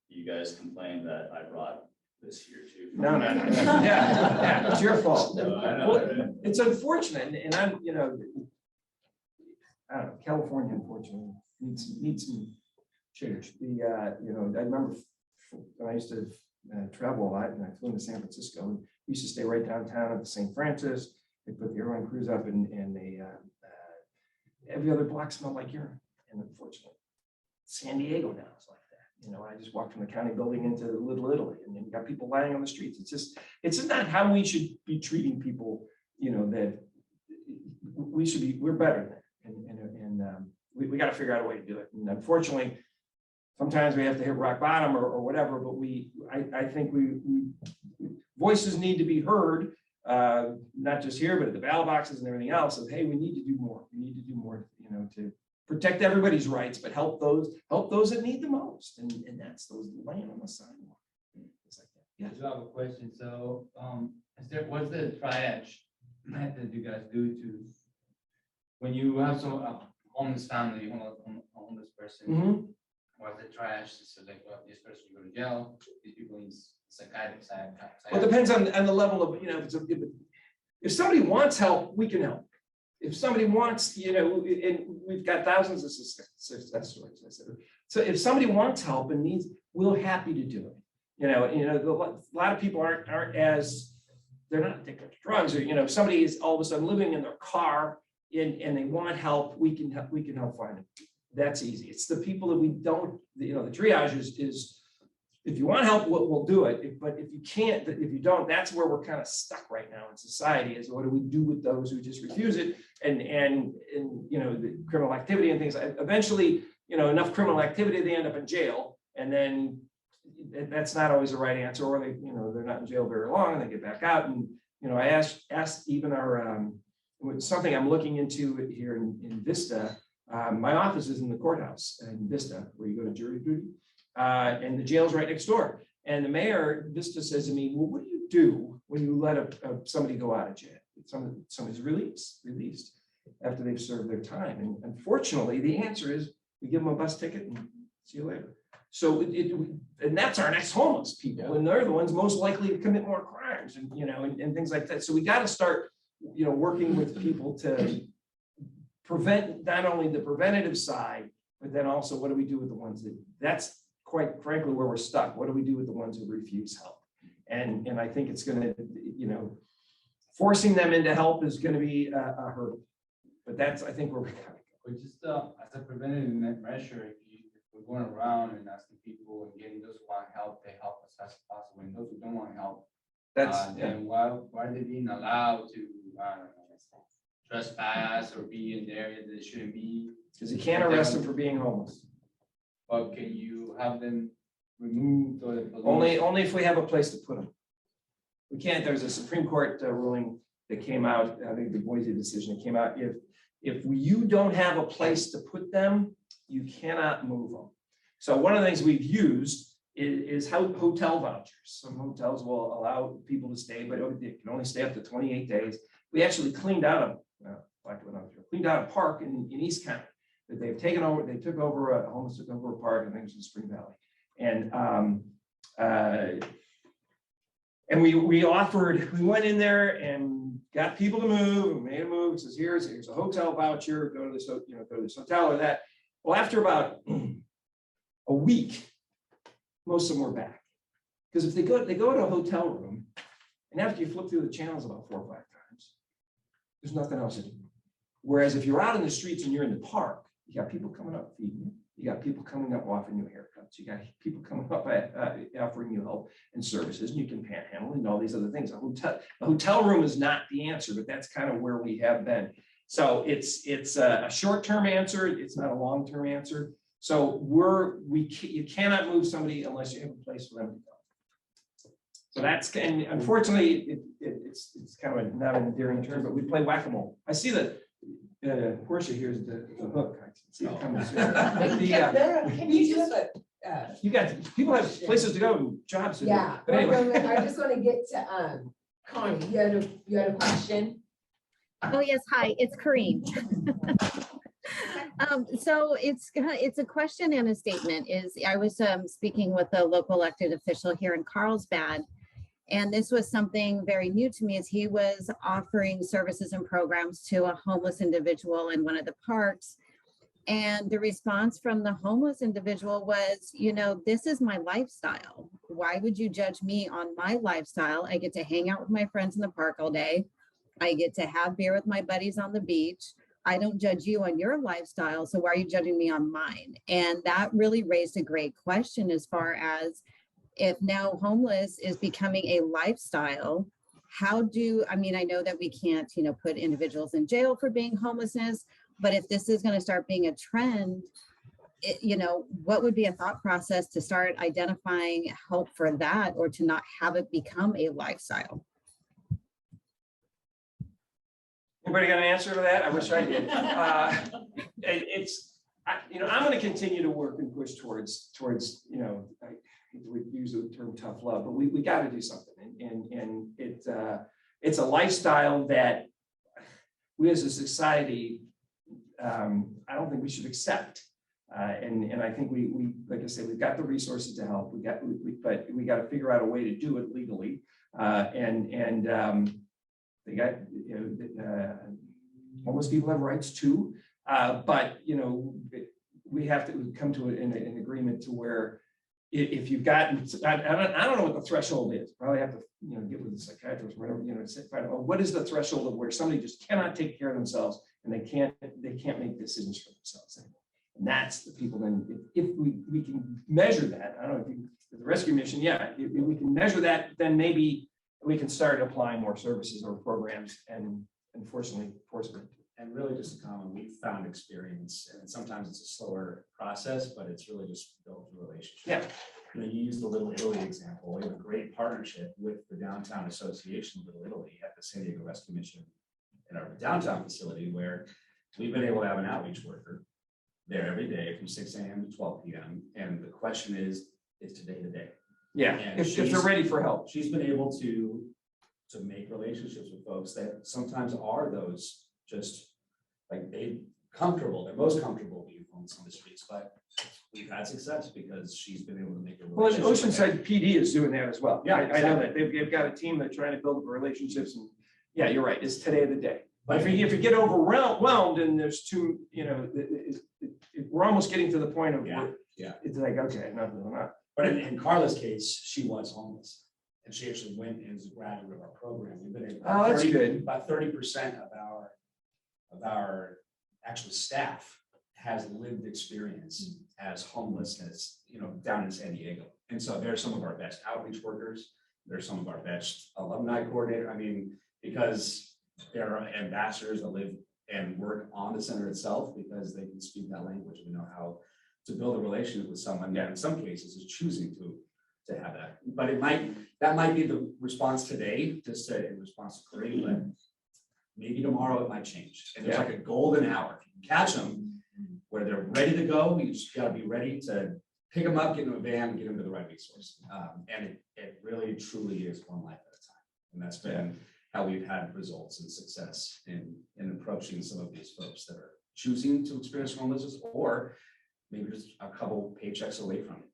H: you guys complain that I brought this here too.
B: No. Yeah, it's your fault.
H: So, I know.
B: Well, it's unfortunate, and I'm, I don't know, California, unfortunately, needs some change. I remember when I used to travel a lot, and I flew into San Francisco, and we used to stay right downtown at the St. Francis, they put the airline crews up and they, every other block smelled like urine. And unfortunately, San Diego now is like that. You know, I just walked from the county building into Little Italy, and then you got people lying on the streets. It's just not how we should be treating people, you know, that we're better than that. And we got to figure out a way to do it. And unfortunately, sometimes we have to hit rock bottom or whatever, but I think voices need to be heard, not just here, but at the ballot boxes and everything else of, hey, we need to do more. We need to do more, you know, to protect everybody's rights, but help those that need the most. And that's those laying on the sidewalk. It's like that. Yeah.
I: I do have a question. So, what's the triage method you guys do to, when you have some homeless family, homeless person,
B: Mm-hmm.
I: what's the triage to select, well, this person go to jail, these people in psychiatric.
B: Well, it depends on the level of, you know, if somebody wants help, we can help. If somebody wants, you know, and we've got thousands of success stories. I said, so if somebody wants help and needs, we're happy to do it. You know, a lot of people aren't as, they're not addicted to drugs, or, you know, if somebody is all of a sudden living in their car and they want help, we can help find them. That's easy. It's the people that we don't, you know, the triage is if you want help, we'll do it. But if you can't, if you don't, that's where we're kind of stuck right now in society, is what do we do with those who just refuse it? And you know, the criminal activity and things. Eventually, you know, enough criminal activity, they end up in jail, and then that's not always the right answer, or they, you know, they're not in jail very long and they get back out. And, you know, I asked even our, something I'm looking into here in Vista. My office is in the courthouse in Vista, where you go to jury duty, and the jail's right next door. And the mayor, Vista, says to me, well, what do you do when you let somebody go out of jail? Somebody's released after they've served their time. And unfortunately, the answer is we give them a bus ticket and see you later. So and that's our next homeless people, and they're the ones most likely to commit more crimes, and, you know, and things like that. So we got to start, you know, working with people to prevent not only the preventative side, but then also what do we do with the ones that's quite frankly where we're stuck. What do we do with the ones who refuse help? And I think it's going to, you know, forcing them into help is going to be a hurdle. But that's, I think, where we're kind of
I: But just as a preventative measure, if we're going around and asking people and getting those who want help, they help as fast as possible. And those who don't want help, then why are they being allowed to trespass or be in the area that they shouldn't be?
B: because you can't arrest them for being homeless.
I: But can you have them removed or
B: Only if we have a place to put them. We can't. There's a Supreme Court ruling that came out. I think the Boise decision that came out. If you don't have a place to put them, you cannot move them. So one of the things we've used is hotel vouchers. Some hotels will allow people to stay, but they can only stay up to 28 days. We actually cleaned out a park in East County that they've taken over. They took over a homeless, took over a park, I think it was in Spring Valley. And we went in there and got people to move, and made a move. It says, here's a hotel voucher, go to this, go to this hotel or that. Well, after about a week, most of them were back. Because if they go to a hotel room, and after you flip through the channels about 4 or 5 times, there's nothing else to do. Whereas if you're out in the streets and you're in the park, you got people coming up feeding you. You got people coming up offering you haircuts. You got people coming up offering you help and services, and you can panhandle and all these other things. A hotel room is not the answer, but that's kind of where we have been. So it's a short-term answer. It's not a long-term answer. So you cannot move somebody unless you have a place for them to go. So that's, and unfortunately, it's kind of not an endearing term, but we play whack-a-mole. I see that Portia here's the hook. I can see it coming soon.
A: Can you just,
B: You got, people have places to go, and jobs to do.
A: yeah,
B: But anyway.
A: I just want to get to, Connie, you had a question?
J: Oh, yes. Hi, it's Kareem. So it's a question and a statement. I was speaking with a local elected official here in Carlsbad, and this was something very new to me, as he was offering services and programs to a homeless individual in one of the parks. And the response from the homeless individual was, you know, this is my lifestyle. Why would you judge me on my lifestyle? I get to hang out with my friends in the park all day. I get to have beer with my buddies on the beach. I don't judge you on your lifestyle, so why are you judging me on mine? And that really raised a great question as far as if now homeless is becoming a lifestyle, I mean, I know that we can't, put individuals in jail for being homelessness, but if this is going to start being a trend, what would be a thought process to start identifying help for that, or to not have it become a lifestyle?
B: Anybody got an answer to that? I wish I did. I'm going to continue to work and push towards, I would use the term tough love, but we got to do something. And it's a lifestyle that we as a society, I don't think we should accept. And I think we, like I said, we've got the resources to help. But we got to figure out a way to do it legally. They got, homeless people have rights too. But, we have to come to an agreement to where if you've gotten, I don't know what the threshold is. Probably have to, get with the psychiatrist, or whatever, find out what is the threshold of where somebody just cannot take care of themselves and they can't make decisions for themselves anymore. And that's the people. Then if we can measure that, I don't know if the rescue mission, if we can measure that, then maybe we can start applying more services or programs and unfortunately force it.
F: And really just a common, we've found experience, and sometimes it's a slower process, but it's really just built a relationship.
B: Yeah.
F: You use the Little Italy example. We have a great partnership with the Downtown Association of Little Italy at the San Diego Rescue Mission in our downtown facility, where we've been able to have an outreach worker there every day from 6 a.m. to 12 p.m. And the question is today the day?
B: Yeah, if they're ready for help.
F: She's been able to make relationships with folks that sometimes are those just like they're most comfortable being homeless on the streets, but we've had success because she's been able to make a relationship.
B: Well, and Oceanside PD is doing that as well.
F: Yeah,
B: I know that they've got a team that's trying to build relationships, and yeah, you're right. It's today the day. But if you get overwhelmed and there's too, we're almost getting to the point of where it's like, okay, nothing.
F: But in Carla's case, she was homeless, and she actually went in as a graduate of our program. We've been able,
B: that's good.
F: About 30% of our actual staff has lived experience as homeless as down in San Diego. And so they're some of our best outreach workers. They're some of our best alumni coordinator. I mean, because they're ambassadors that live and work on the center itself, because they can speak that language and know how to build a relationship with someone that in some cases is choosing to have that. But that might be the response today, just in response to Corey, but maybe tomorrow it might change. And there's like a golden hour. If you can catch them where they're ready to go, you just gotta be ready to pick them up, get in a van, and get them to the right resource. And it really truly is one life at a time. And that's been how we've had results and success in approaching some of these folks that are choosing to experience homelessness, or maybe just a couple paychecks away from it.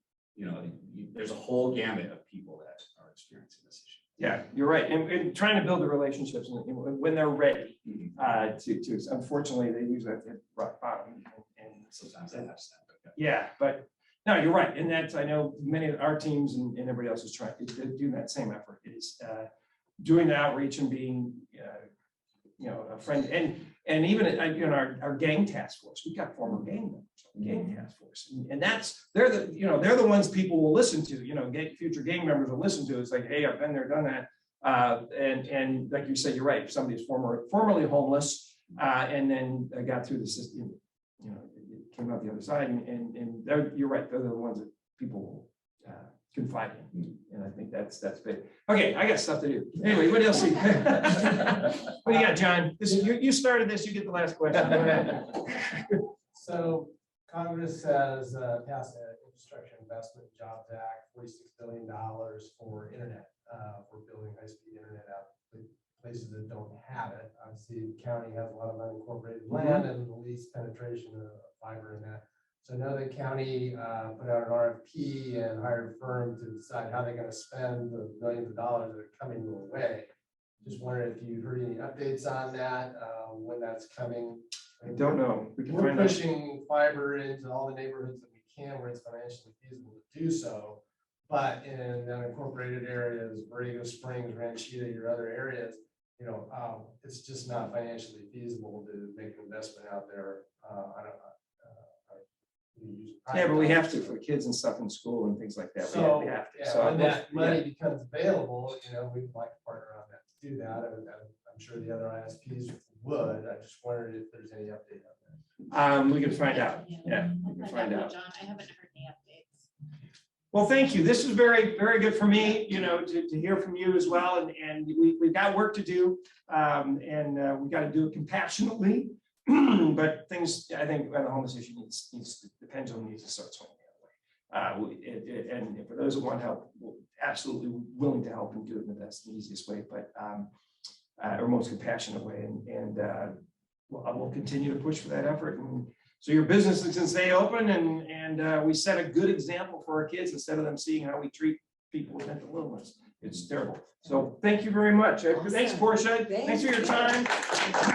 F: There's a whole gamut of people that are experiencing this issue.
B: Yeah, you're right. And trying to build the relationships when they're ready to unfortunately, they usually have to hit rock bottom. And
F: sometimes they have to.
B: Yeah, but no, you're right. And that's, I know many of our teams and everybody else is trying to do that same effort, is doing the outreach and being, a friend. And even our gang task force, we've got former gang members on the gang task force, and they're the ones people will listen to. Future gang members will listen to. It's like, hey, I've been there, done that, and like you said, you're right. If somebody's formerly homeless, and then got through the system, came out the other side, and you're right. They're the ones that people will confide in, and I think that's big. Okay, I got stuff to do. Anyway, what else? What do you got, John? You started this. You get the last question. Go ahead.
D: So Congress has passed an Infrastructure Investment and Jobs Act, $46 billion for internet, for building high-speed internet out to places that don't have it. Obviously, the county has a lot of unincorporated land and the least penetration of fiber in that. So I know the county put out an RFP and hired a firm to decide how they're going to spend the millions of dollars that are coming your way. Just wondering if you heard any updates on that, when that's coming.
B: I don't know.
D: We're pushing fiber into all the neighborhoods that we can where it's financially feasible to do so. But in unincorporated areas, Borrego Springs, Ranchita, your other areas, it's just not financially feasible to make an investment out there. I don't. you use
B: Yeah, but we
D: private
B: have to
D: dollars.
B: for the kids and stuff in school and things like that.
D: So,
B: We have to.
D: yeah,
B: So
D: when that
B: yeah.
D: money becomes available, we'd like to partner on that to do that. I'm sure the other ISPs would. I just wondered if there's any update on that.
B: We can find out. Yeah, we can
E: I'll
B: find out.
E: John, I haven't heard any updates.
B: Well, thank you. This is very, very good for me, to hear from you as well. And we've got work to do. We got to do it compassionately. But things, I think, the homeless issue the pendulum needs to start swinging that way. And for those who want help, we're absolutely willing to help and do it in the best and easiest way, but or most compassionate way. And we'll continue to push for that effort. And so your businesses can stay open, and we set a good example for our kids instead of them seeing how we treat people with mental illness. It's terrible. So thank you very much. Thanks,
A: Awesome.
B: Portia. Thanks for your time.